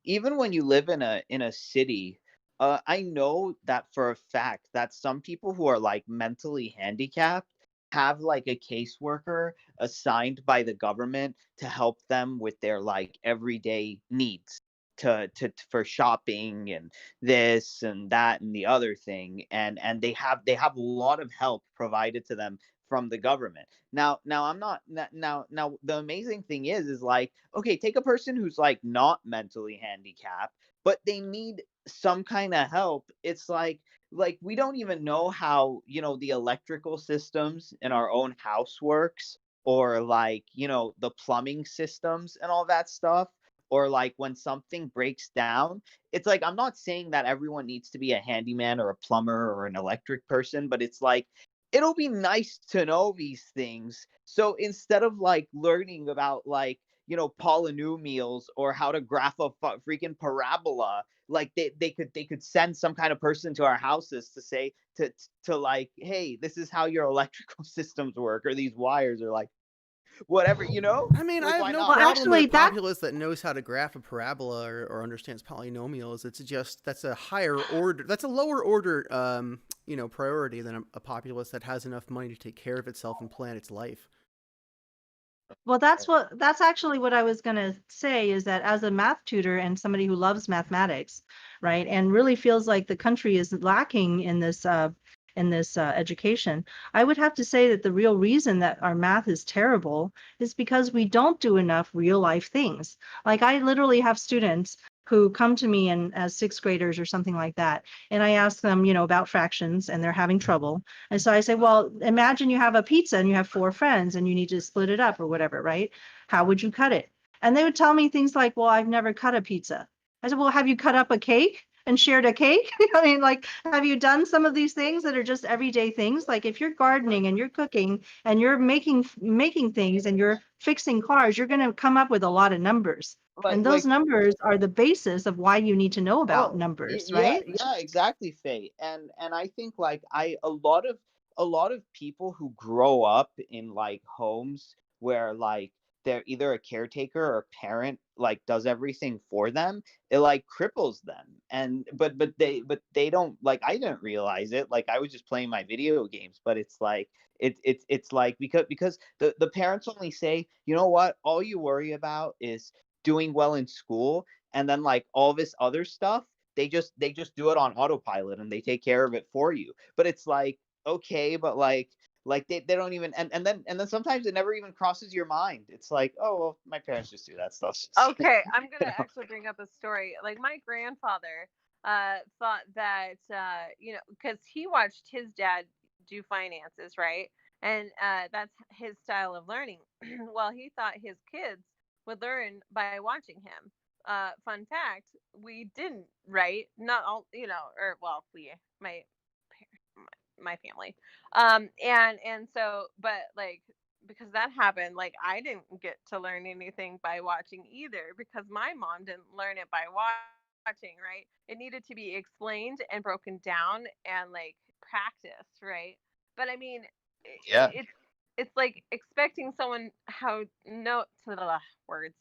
even when you live in a city, I know that for a fact that some people who are like mentally handicapped have like a caseworker assigned by the government to help them with their like everyday needs, for shopping and this and that and the other thing, and they have a lot of help provided to them from the government. Now I'm not now the amazing thing is like, okay, take a person who's like not mentally handicapped, but they need some kind of help. It's like we don't even know how, the electrical systems in our own house works, or like, the plumbing systems and all that stuff, or like when something breaks down. It's like, I'm not saying that everyone needs to be a handyman or a plumber or an electric person, but it's like, it'll be nice to know these things. So instead of like learning about like, polynomials or how to graph a freaking parabola, like they could send some kind of person to our houses to say to like, hey, this is how your electrical systems work, or these wires, or like whatever, I mean, I like, have why no not? Well, problem with actually, a that populace that knows how to graph a parabola or understands polynomials. It's just that's a higher order, that's a lower order, priority than a populace that has enough money to take care of itself and plan its life. Well, that's actually what I was going to say, is that as a math tutor and somebody who loves mathematics, right, and really feels like the country is lacking in this education, I would have to say that the real reason that our math is terrible is because we don't do enough real life things. Like I literally have students who come to me and as sixth graders or something like that, and I ask them, about fractions, and they're having trouble. And so I say, well, imagine you have a pizza and you have four friends and you need to split it up or whatever, right? How would you cut it? And they would tell me things like, well, I've never cut a pizza. I said, well, have you cut up a cake and shared a cake? I mean, like, have you done some of these things that are just everyday things? Like if you're gardening and you're cooking and you're making things and you're fixing cars, you're going to come up with a lot of numbers. like And those like numbers are the basis of why you need to know about Oh, numbers, yeah, right? yeah, exactly, Faye. And I think like a lot of people who grow up in like homes where like they're either a caretaker or a parent like does everything for them, it like cripples them. And but they don't, like, I didn't realize it. Like I was just playing my video games, but it's like it's like because the parents only say, you know what, all you worry about is doing well in school, and then like all this other stuff, they just do it on autopilot and they take care of it for you. But it's like, okay, but like they don't even, and then sometimes it never even crosses your mind. It's like, oh well, my parents just do that stuff. Okay, I'm you gonna know? actually bring up a story. Like my grandfather thought that because he watched his dad do finances, right? And that's his style of learning. Well, he thought his kids would learn by watching him. Fun fact, we didn't, right? Not all, or well, my my family. And so, but like, because that happened, like I didn't get to learn anything by watching either, because my mom didn't learn it by watching, right? It needed to be explained and broken down and like practiced, right? But I mean, Yeah. it's like expecting someone how no words.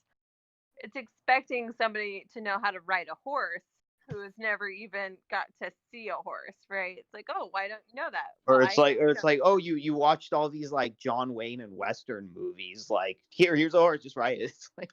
It's expecting somebody to know how to ride a horse who's never even got to see a horse, right? It's like, oh, why don't you know that? Well, Or I, it's like, oh, you watched all these like John Wayne and Western movies, like here's a horse, just ride it. It's like,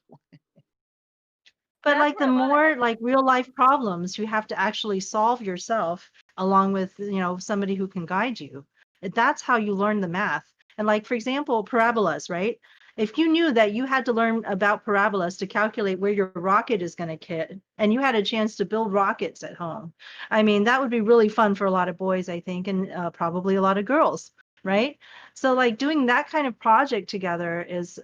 But that's like the where a lot of more like real life problems you have to actually solve yourself along with, somebody who can guide you. That's how you learn the math. And like, for example, parabolas, right? If you knew that you had to learn about parabolas to calculate where your rocket is going to hit, and you had a chance to build rockets at home, I mean, that would be really fun for a lot of boys, I think, and probably a lot of girls, right? So like doing that kind of project together is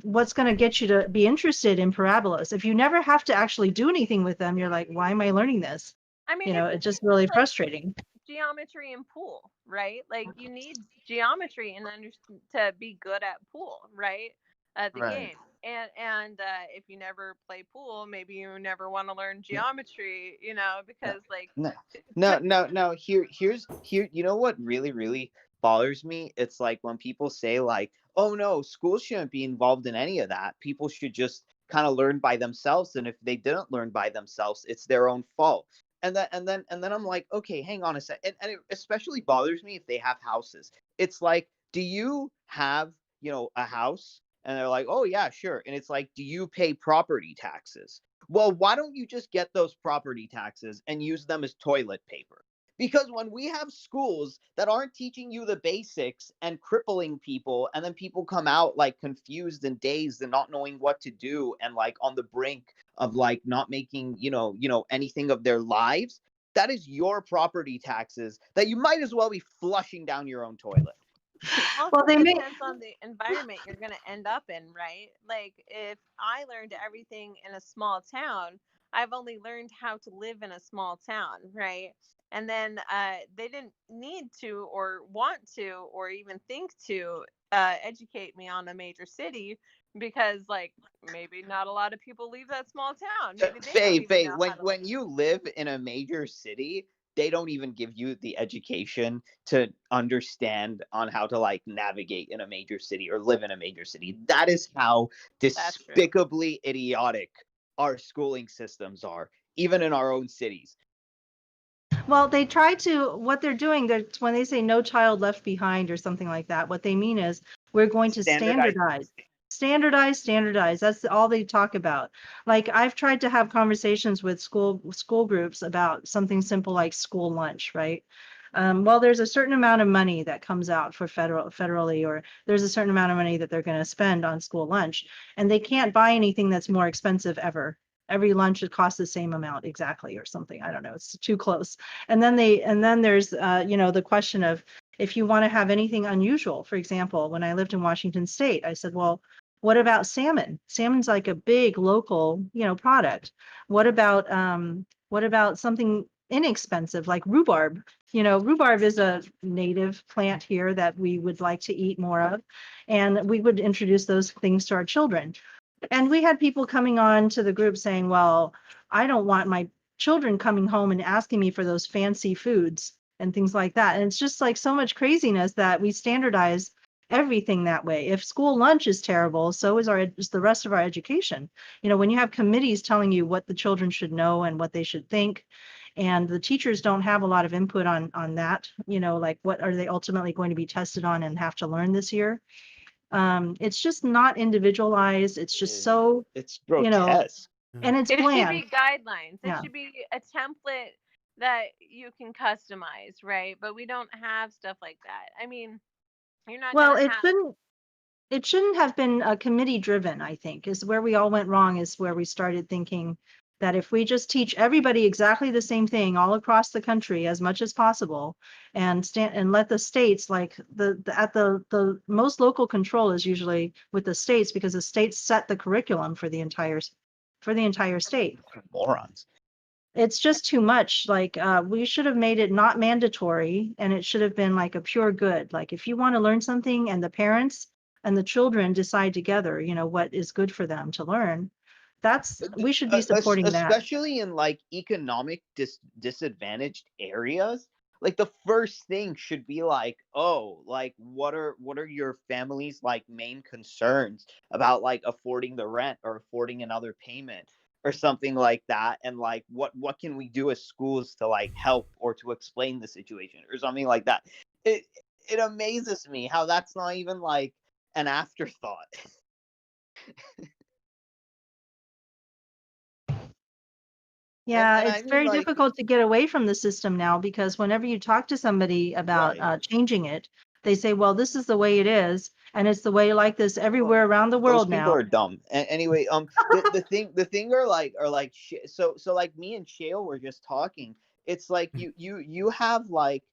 what's going to get you to be interested in parabolas. If you never have to actually do anything with them, you're like, why am I learning this? I mean, It's just really like frustrating. geometry and pool, right? Like you need geometry and to be good at pool, right? The right. game. And if you never play pool, maybe you never want to learn geometry, because like No, but no. Here's you know what really bothers me? It's like when people say like, oh no, schools shouldn't be involved in any of that. People should just kind of learn by themselves, and if they didn't learn by themselves, it's their own fault. And then I'm like, okay, hang on a sec. And it especially bothers me if they have houses. It's like, do you have, a house? And they're like, oh yeah, sure. And it's like, do you pay property taxes? Well, why don't you just get those property taxes and use them as toilet paper? Because when we have schools that aren't teaching you the basics and crippling people, and then people come out like confused and dazed and not knowing what to do and like on the brink of like not making, anything of their lives, that is your property taxes that you might as well be flushing down your own toilet. also Well, they may. depends on the environment you're going to end up in, right? Like if I learned everything in a small town, I've only learned how to live in a small town, right? And then they didn't need to or want to or even think to educate me on a major city because like maybe not a lot of people leave that small town. Maybe they don't even Faye, know how to live. when you live in a major city, they don't even give you the education to understand on how to like navigate in a major city or live in a major city. That is how That's true. despicably idiotic our schooling systems are, even in our own cities. Well, they try to, what they're doing, when they say no child left behind or something like that, what they mean is we're going to Standardize. standardize. That's all they talk about. Like I've tried to have conversations with school groups about something simple like school lunch, right? Well, there's a certain amount of money that comes out for federally, or there's a certain amount of money that they're going to spend on school lunch, and they can't buy anything that's more expensive ever. Every lunch would cost the same amount exactly or something. I don't know. It's too close. And then there's the question of if you want to have anything unusual. For example, when I lived in Washington State, I said, well, what about salmon? Salmon's like a big local, product. What about something inexpensive like rhubarb? Rhubarb is a native plant here that we would like to eat more of, and we would introduce those things to our children. And we had people coming on to the group saying, well, I don't want my children coming home and asking me for those fancy foods and things like that. And it's just like so much craziness that we standardize everything that way. If school lunch is terrible, so is the rest of our education. When you have committees telling you what the children should know and what they should think, and the teachers don't have a lot of input on that, like what are they ultimately going to be tested on and have to learn this year. It's just not individualized. It's just so, It's you know, grotesque. and it's It should bland. be guidelines. It Yeah. should be a template that you can customize, right? But we don't have stuff like that. I mean, you're not Well, gonna it have shouldn't have been committee driven, I think, is where we all went wrong, is where we started thinking that if we just teach everybody exactly the same thing all across the country as much as possible and let the states, like the most local control is usually with the states, because the states set the curriculum for the entire state. Morons. It's just too much. Like we should have made it not mandatory, and it should have been like a pure good. Like if you want to learn something and the parents and the children decide together, what is good for them to learn, we should be supporting that. Especially in like economic disadvantaged areas. Like the first thing should be like, oh, like what are your family's like main concerns about like affording the rent or affording another payment? or something like that, and like what can we do as schools to like help or to explain the situation or something like that. It amazes me how that's not even like an afterthought. Yeah, And I it's mean, very like, difficult to get away from the system now because whenever you talk to somebody about right. changing it, they say, well, this is the way it is, and it's the way like this Well, everywhere around the those world people now. are dumb. Anyway, the thing are like so like me and Shale were just talking. It's like you have like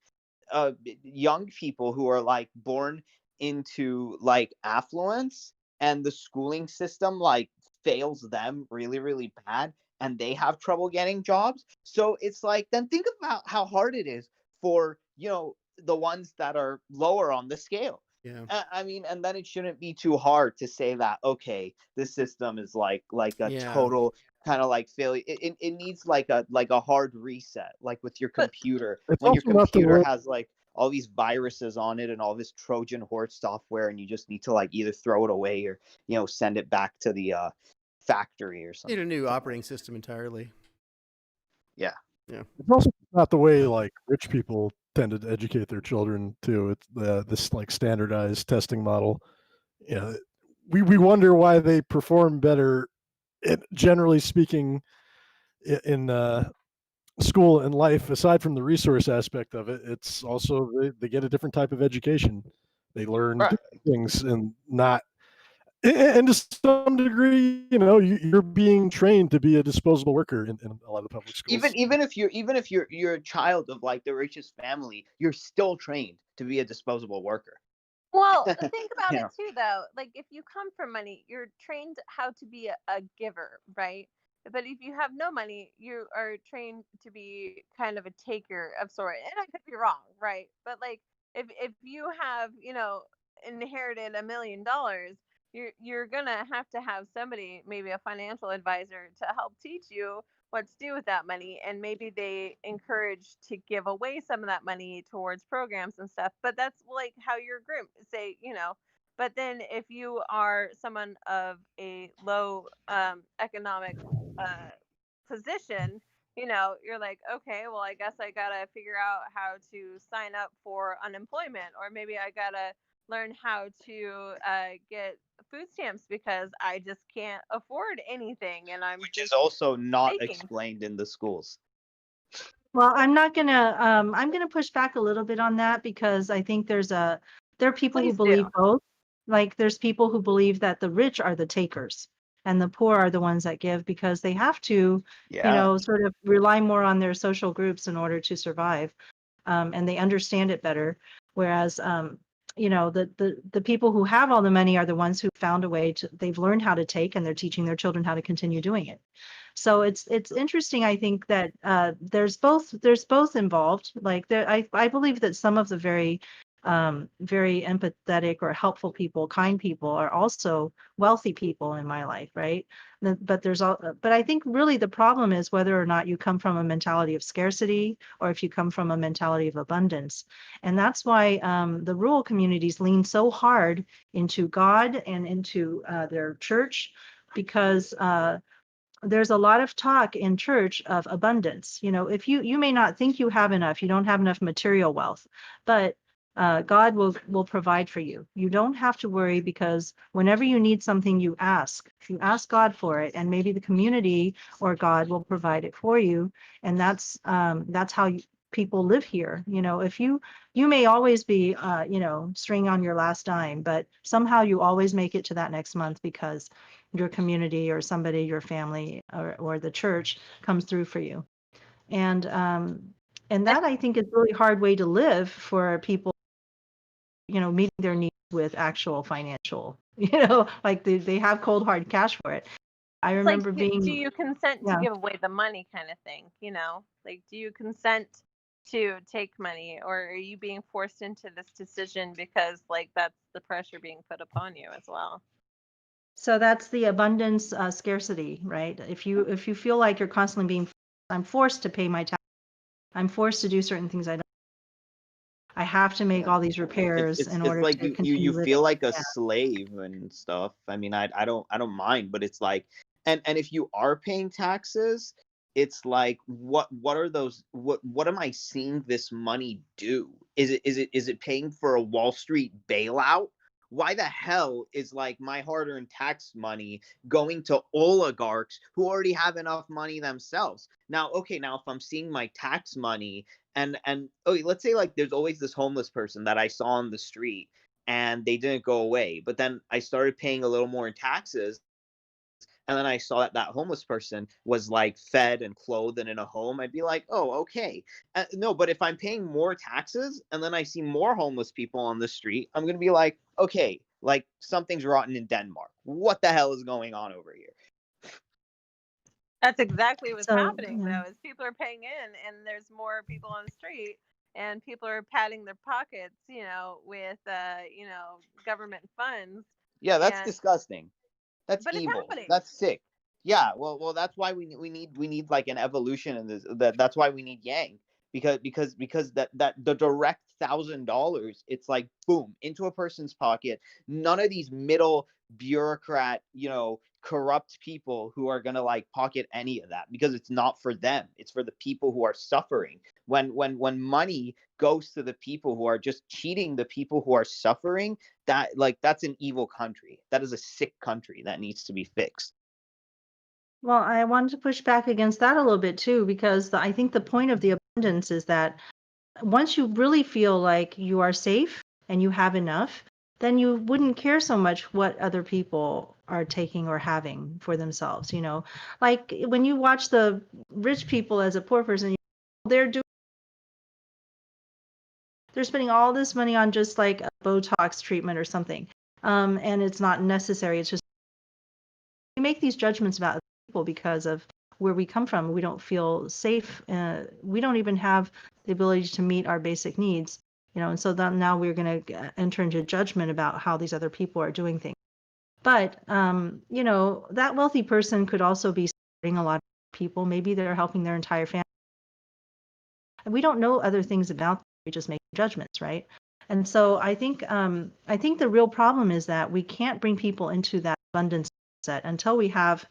young people who are like born into like affluence, and the schooling system like fails them really really bad, and they have trouble getting jobs. So it's like, then think about how hard it is for, you know, the ones that are lower on the scale. Yeah. I mean, and then it shouldn't be too hard to say that, okay, this system is like a Yeah. total kind of like failure. It needs like a hard reset, like with your But computer. It's When your also not the computer way. has like all these viruses on it and all this Trojan horse software, and you just need to like either throw it away or, you know, send it back to the factory or Need something. a new operating system entirely. Yeah. Yeah. It's also not the way like rich people tend to educate their children too. It's this like standardized testing model. You know, we wonder why they perform better, generally speaking, in school and life. Aside from the resource aspect of it, it's also they get a different type of education. They learn Right. different things, and not and to some degree, you know, you're being trained to be a disposable worker in a lot of public schools. Even if you're a child of like the richest family, you're still trained to be a disposable worker. well, think about You it know. too, though. Like, if you come from money, you're trained how to be a giver, right? But if you have no money, you are trained to be kind of a taker of sort. And I could be wrong, right? But like, if you have, you know, inherited $1 million, you're gonna have to have somebody, maybe a financial advisor, to help teach you what to do with that money, and maybe they encourage to give away some of that money towards programs and stuff. But that's like how you're groomed, say, you know. But then if you are someone of a low economic uh, position, you know, you're like, okay, well, I guess I gotta figure out how to sign up for unemployment, or maybe I gotta learn how to get food stamps because I just can't afford anything, and I'm Which is just also not baking. explained in the schools. Well, I'm gonna push back a little bit on that because I think there are people who Please believe do. both. Like there's people who believe that the rich are the takers and the poor are the ones that give because they have to, you Yeah. know, sort of rely more on their social groups in order to survive. And they understand it better. Whereas, you know, the people who have all the money are the ones who found a way to, they've learned how to take and they're teaching their children how to continue doing it. So it's interesting. I think that there's both involved. Like there, I believe that some of the very empathetic or helpful people, kind people, are also wealthy people in my life, right? But there's all. But I think really the problem is whether or not you come from a mentality of scarcity or if you come from a mentality of abundance, and that's why the rural communities lean so hard into God and into their church because there's a lot of talk in church of abundance. You know, if you may not think you have enough, you don't have enough material wealth, but God will provide for you. You don't have to worry because whenever you need something, you ask. You ask God for it, and maybe the community or God will provide it for you. And that's how people live here. You know, if you may always be you know, string on your last dime, but somehow you always make it to that next month because your community or somebody, your family or the church comes through for you. And that I think is a really hard way to live for people, you know, meeting their needs with actual financial, you know, like they have cold hard cash for it. I It's like, remember do being, you consent to yeah. give away the money, kind of thing, you know? Like, do you consent to take money, or are you being forced into this decision because, like, that's the pressure being put upon you as well? So that's the abundance scarcity, right? If you feel like you're constantly being, I'm forced to pay my tax, I'm forced to do certain things I have to make Yeah. all these repairs in It's order like to you continue feel living. like a Yeah. slave and stuff. I mean, I don't mind, but it's like And if you are paying taxes, it's like, what are those, what am I seeing this money do? Is it paying for a Wall Street bailout? Why the hell is like my hard-earned tax money going to oligarchs who already have enough money themselves? Now, okay, now if I'm seeing my tax money and oh, let's say like there's always this homeless person that I saw on the street and they didn't go away, but then I started paying a little more in taxes, and then I saw that that homeless person was like fed and clothed and in a home, I'd be like, oh, okay. No, but if I'm paying more taxes and then I see more homeless people on the street, I'm going to be like, okay, like something's rotten in Denmark. What the hell is going on over here? That's exactly what's So, happening, yeah. though, is people are paying in and there's more people on the street and people are padding their pockets, with, government funds. Yeah, that's And, disgusting. That's but it's evil. happening. That's sick. Yeah, well, that's why we need like an evolution in this. That's why we need Yang, because that the direct $1,000, it's like boom into a person's pocket. None of these middle bureaucrat, corrupt people who are gonna like pocket any of that, because it's not for them. It's for the people who are suffering. When money goes to the people who are just cheating the people who are suffering, that's an evil country. That is a sick country that needs to be fixed. Well, I wanted to push back against that a little bit too, because I think the point of the abundance is that once you really feel like you are safe and you have enough, then you wouldn't care so much what other people are taking or having for themselves. Like when you watch the rich people as a poor person, they're spending all this money on just like a Botox treatment or something, and it's not necessary. It's just we make these judgments about people because of where we come from. We don't feel safe. We don't even have the ability to meet our basic needs, and so then now we're going to enter into judgment about how these other people are doing things. But that wealthy person could also be supporting a lot of people. Maybe they're helping their entire family. And we don't know other things about them. We just make judgments, right? And so I think the real problem is that we can't bring people into that abundance mindset until we have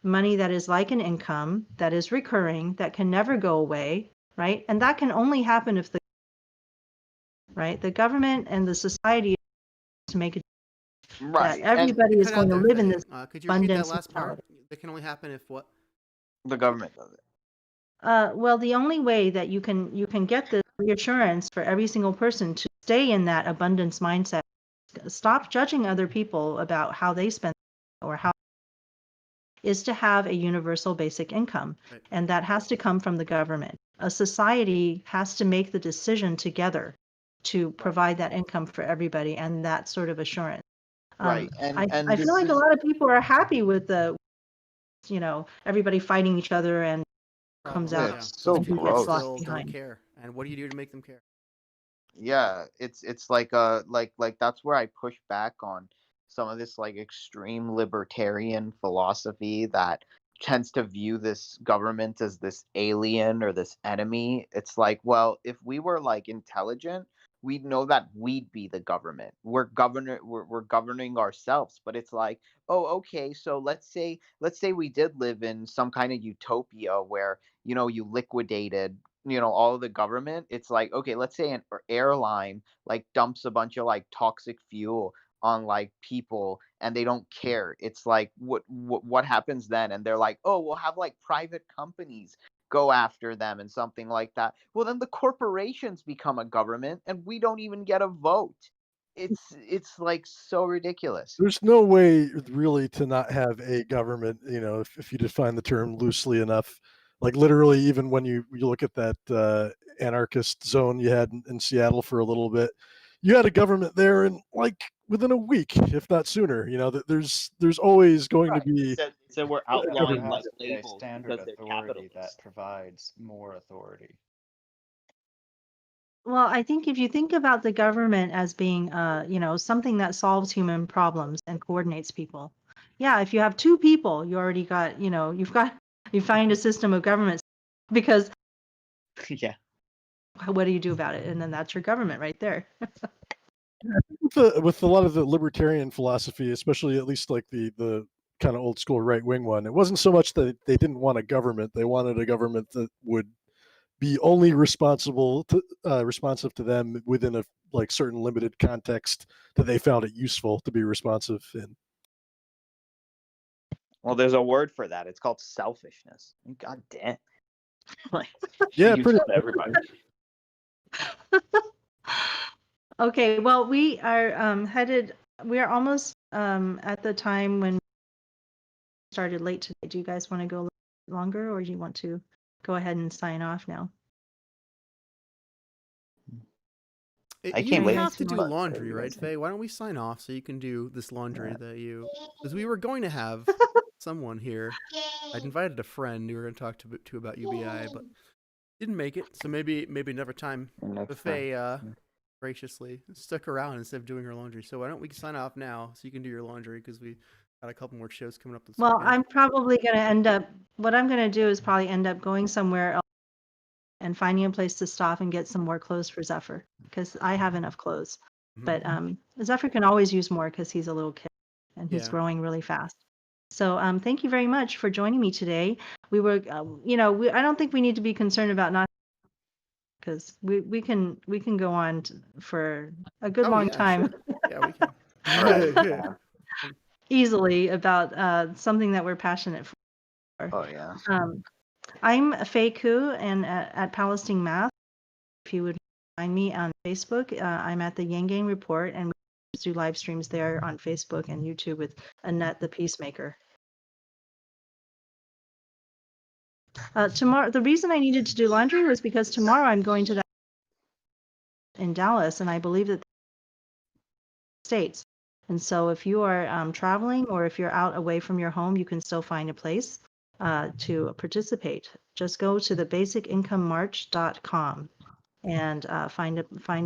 money that is like an income, that is recurring, that can never go away, right? And that can only happen if the government and the society to make it that everybody You is cut out going to there, live in Faye. this Could you repeat that abundance last part? mentality. That can only happen if what? The government does it. Well, the only way that you can get the reassurance for every single person to stay in that abundance mindset, stop judging other people about how they spend or how, is to have a universal basic income. Right. And that has to come from the government. A society has to make the decision together to provide that income for everybody and that sort of assurance. Right. And I this feel like a is lot of people are happy with everybody fighting each other and comes Problem, out it's yeah. so Those and who people gets gross. lost still don't behind. care. And what do you do to make them care? Yeah, it's like that's where I push back on some of this like extreme libertarian philosophy that tends to view this government as this alien or this enemy. It's like, well, if we were like intelligent, we'd know that we'd be the government. We're governing ourselves. But it's like, oh, okay, so let's say we did live in some kind of utopia where, you liquidated, all of the government. It's like, okay, let's say an airline like dumps a bunch of like toxic fuel on like people and they don't care. It's like, what happens then? And they're like, oh, we'll have like private companies go after them and something like that. Well, then the corporations become a government and we don't even get a vote. It's like so ridiculous. There's no way really to not have a government, if you define the term loosely enough. Like literally, even when you look at that anarchist zone you had in Seattle for a little bit, you had a government there in like within a week, if not sooner. That there's always going to Right. be So we're a There outlawing government. has like to be a labels standard because they're authority that capitalists. provides more authority. Well, I think if you think about the government as being, something that solves human problems and coordinates people, yeah, if you have two people, you already got, you find a system of government because Yeah. what do you do about it? And then that's your government right there. With a lot of the libertarian philosophy, especially at least like the kind of old school right wing one. It wasn't so much that they didn't want a government; they wanted a government that would be only responsive to them within a like certain limited context that they found it useful to be responsive in. Well, there's a word for that. It's called selfishness. God damn. Like, Yeah, use pretty. it, everybody. Okay, well, we are headed. We are almost at the time when we started late today. Do you guys want to go a little longer, or do you want to go ahead and sign off now? I You can't wait. have to do But laundry, you right, guys- Faye? Why don't we sign off so you can do this laundry that you... Because we were going to have someone here. I'd invited a friend who we were going to talk to about UBI, but didn't make it. So maybe another time. Next But time. Faye graciously stuck around instead of doing her laundry. So why don't we sign off now so you can do your laundry, because we got a couple more shows coming up this Well, weekend. I'm probably going to end up. What I'm going to do is probably end up going somewhere else and finding a place to stop and get some more clothes for Zephyr, because I have enough clothes. Mhm. But Zephyr can always use more because he's a little kid and he's Yeah. growing really fast. So thank you very much for joining me today. We were, I don't think we need to be concerned about not, because we can go on for a good long time. Sure. Yeah, we can. Right. Yeah. Easily about something that we're passionate for. Oh yeah. I'm Faye Koo and at Palestine Math. If you would find me on Facebook, I'm at the Yang Gang Report, and we do live streams there on Facebook and YouTube with Annette the Peacemaker. Tomorrow, the reason I needed to do laundry was because tomorrow I'm going to that in Dallas, and I believe that States. And so if you are traveling or if you're out away from your home, you can still find a place to participate. Just go to the basicincome.march.com and find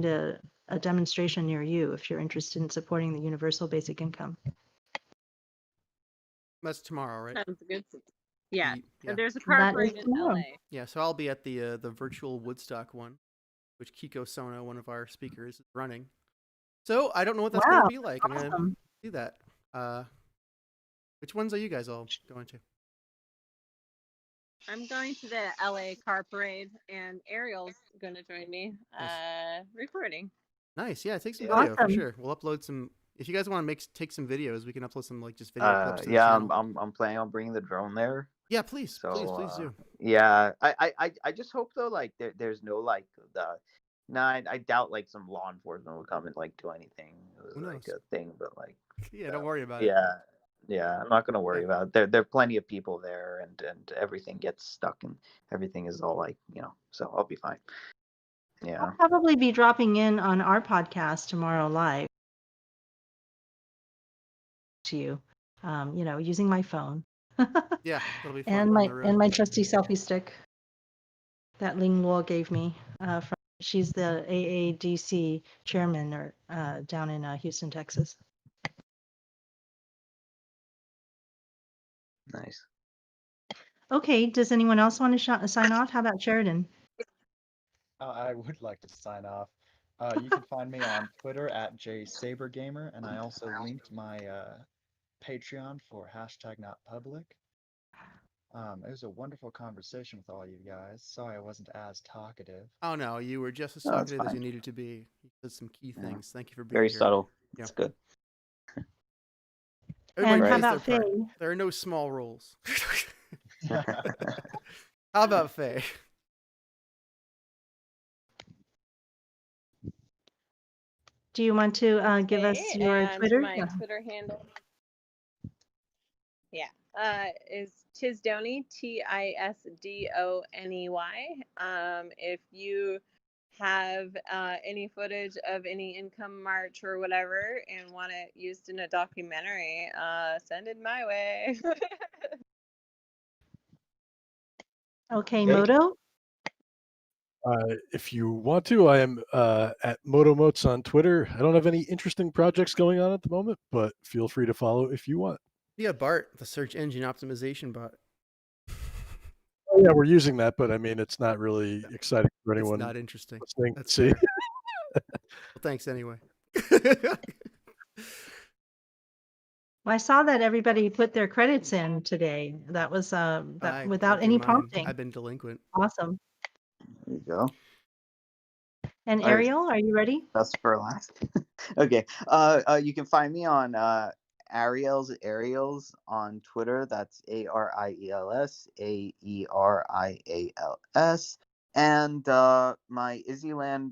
a demonstration near you if you're interested in supporting the universal basic income. That's tomorrow, right? Sounds good. Yeah. Yeah. There's a car That parade is in tomorrow. LA. Yeah, so I'll be at the virtual Woodstock one, which Kiko Sona, one of our speakers, is running. So I don't know what that's going to be like. I'm going to Awesome. do that. Which ones are you guys all going to? I'm going to the LA car parade, and Ariel's going to join me recording. Nice. Yeah, take some video for Awesome. sure. We'll upload some. If you guys want to take some videos, we can upload some like just video clips to the Yeah, channel. I'm planning on bringing the drone there. Yeah, please, So please do. yeah, I just hope though, like there's no like I doubt like some law enforcement will come and like do anything. It was Who like knows? a thing, but like Yeah, don't worry about it. yeah, I'm not gonna worry about it. There are plenty of people there, and everything gets stuck, and everything is all like so I'll be fine. Yeah. I'll probably be dropping in on our podcast tomorrow live to you, using my phone. Yeah, that'll be fun. and on my the road. and my trusty selfie stick that Ling Luo gave me. She's the AADC chairman or down in Houston, Texas. Nice. Okay, does anyone else want to sign off? How about Sheridan? I would like to sign off. You can find me on Twitter at JSaberGamer, and I also linked my Patreon for #NotPublic. It was a wonderful conversation with all you guys. Sorry I wasn't as talkative. Oh no, you were just as No, it's talkative as you fine. needed to be. You said some key Yeah. things. Thank you for being Very here. subtle. Yeah. It's good. Everybody And how plays about their part. Faye? There are no small roles. How about Faye? Do you want to give us Okay, your and Twitter? my Twitter handle. Yeah. Is Tisdoney, Tisdoney. If you have any footage of any income march or whatever and want it used in a documentary, send it my way. Okay, Good. Moto. If you want to, I am at Motomotes on Twitter. I don't have any interesting projects going on at the moment, but feel free to follow if you want. Yeah, BART, the search engine optimization bot. Oh, yeah, we're using that, but I mean, it's not really exciting for It's anyone not interesting. listening. That's See. fair. Well, thanks anyway. Well, I saw that everybody put their credits in today. That was that I without do any mine. prompting. I've been delinquent. Awesome. There you go. And All right, Ariel, are you ready? that's for last. Okay. You can find me on Ariel's on Twitter. That's ARIELS AERIALS. And my Izzyland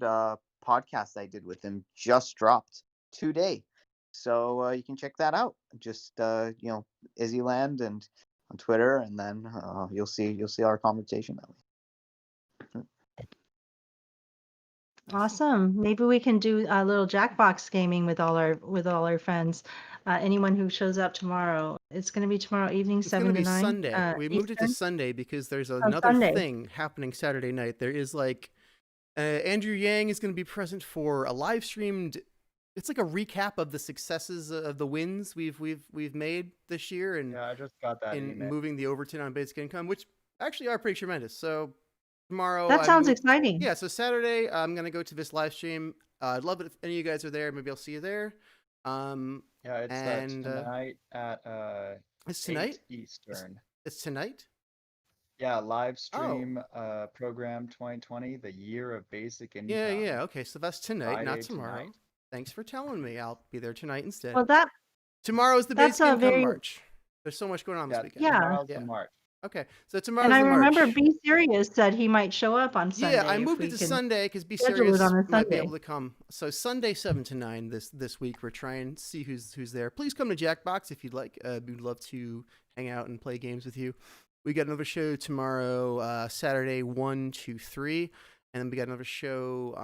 podcast I did with him just dropped today. So you can check that out. Just Izzyland and on Twitter, and then you'll see our conversation that way. Awesome. Maybe we can do a little Jackbox gaming with all our friends. Anyone who shows up tomorrow. It's going to be tomorrow evening, It's 7 going to to be 9. Sunday. We moved it to Eastern. Sunday because there's Oh, another Sunday. thing happening Saturday night. There is like Andrew Yang is going to be present for a live streamed. It's like a recap of the successes of the wins we've made this year, and Yeah, I just got that in email. moving the Overton on basic income, which actually are pretty tremendous. So tomorrow, That sounds exciting. Yeah, so Saturday I'm gonna go to this live stream. I'd love it if any of you guys are there. Maybe I'll see you there. Yeah, it's tonight at It's tonight. 8 Eastern. It's tonight. Yeah, live Oh. stream program 2020, the year of basic income. Yeah. Okay, so that's tonight, not Friday tomorrow. tonight. Thanks for telling me. I'll be there tonight instead. Well, Tomorrow's the that's basic a income very- march. There's so much going on this Yeah, weekend. Yeah. tomorrow's Yeah. the March. Okay, so tomorrow's and I the remember march. Be Serious said he might show up on Sunday. Yeah, I if moved we it to can Sunday because Be schedule Serious it on a might be Sunday. able to come. So Sunday 7 to 9 this week. We're trying to see who's there. Please come to Jackbox if you'd like. We'd love to hang out and play games with you. We got another show tomorrow, Saturday 1 to 3. And then we got another show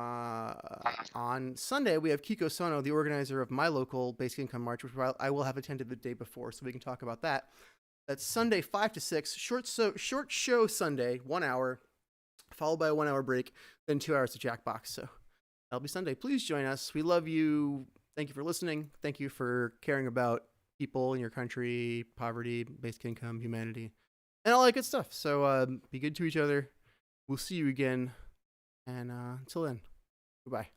on Sunday. We have Kiko Sono, the organizer of my local Basic Income March, which I will have attended the day before, so we can talk about that. That's Sunday 5 to 6, short show Sunday, 1 hour, followed by a 1 hour break, then 2 hours to Jackbox. So that'll be Sunday. Please join us. We love you. Thank you for listening. Thank you for caring about people in your country, poverty, basic income, humanity, and all that good stuff. So be good to each other. We'll see you again. And until then, goodbye.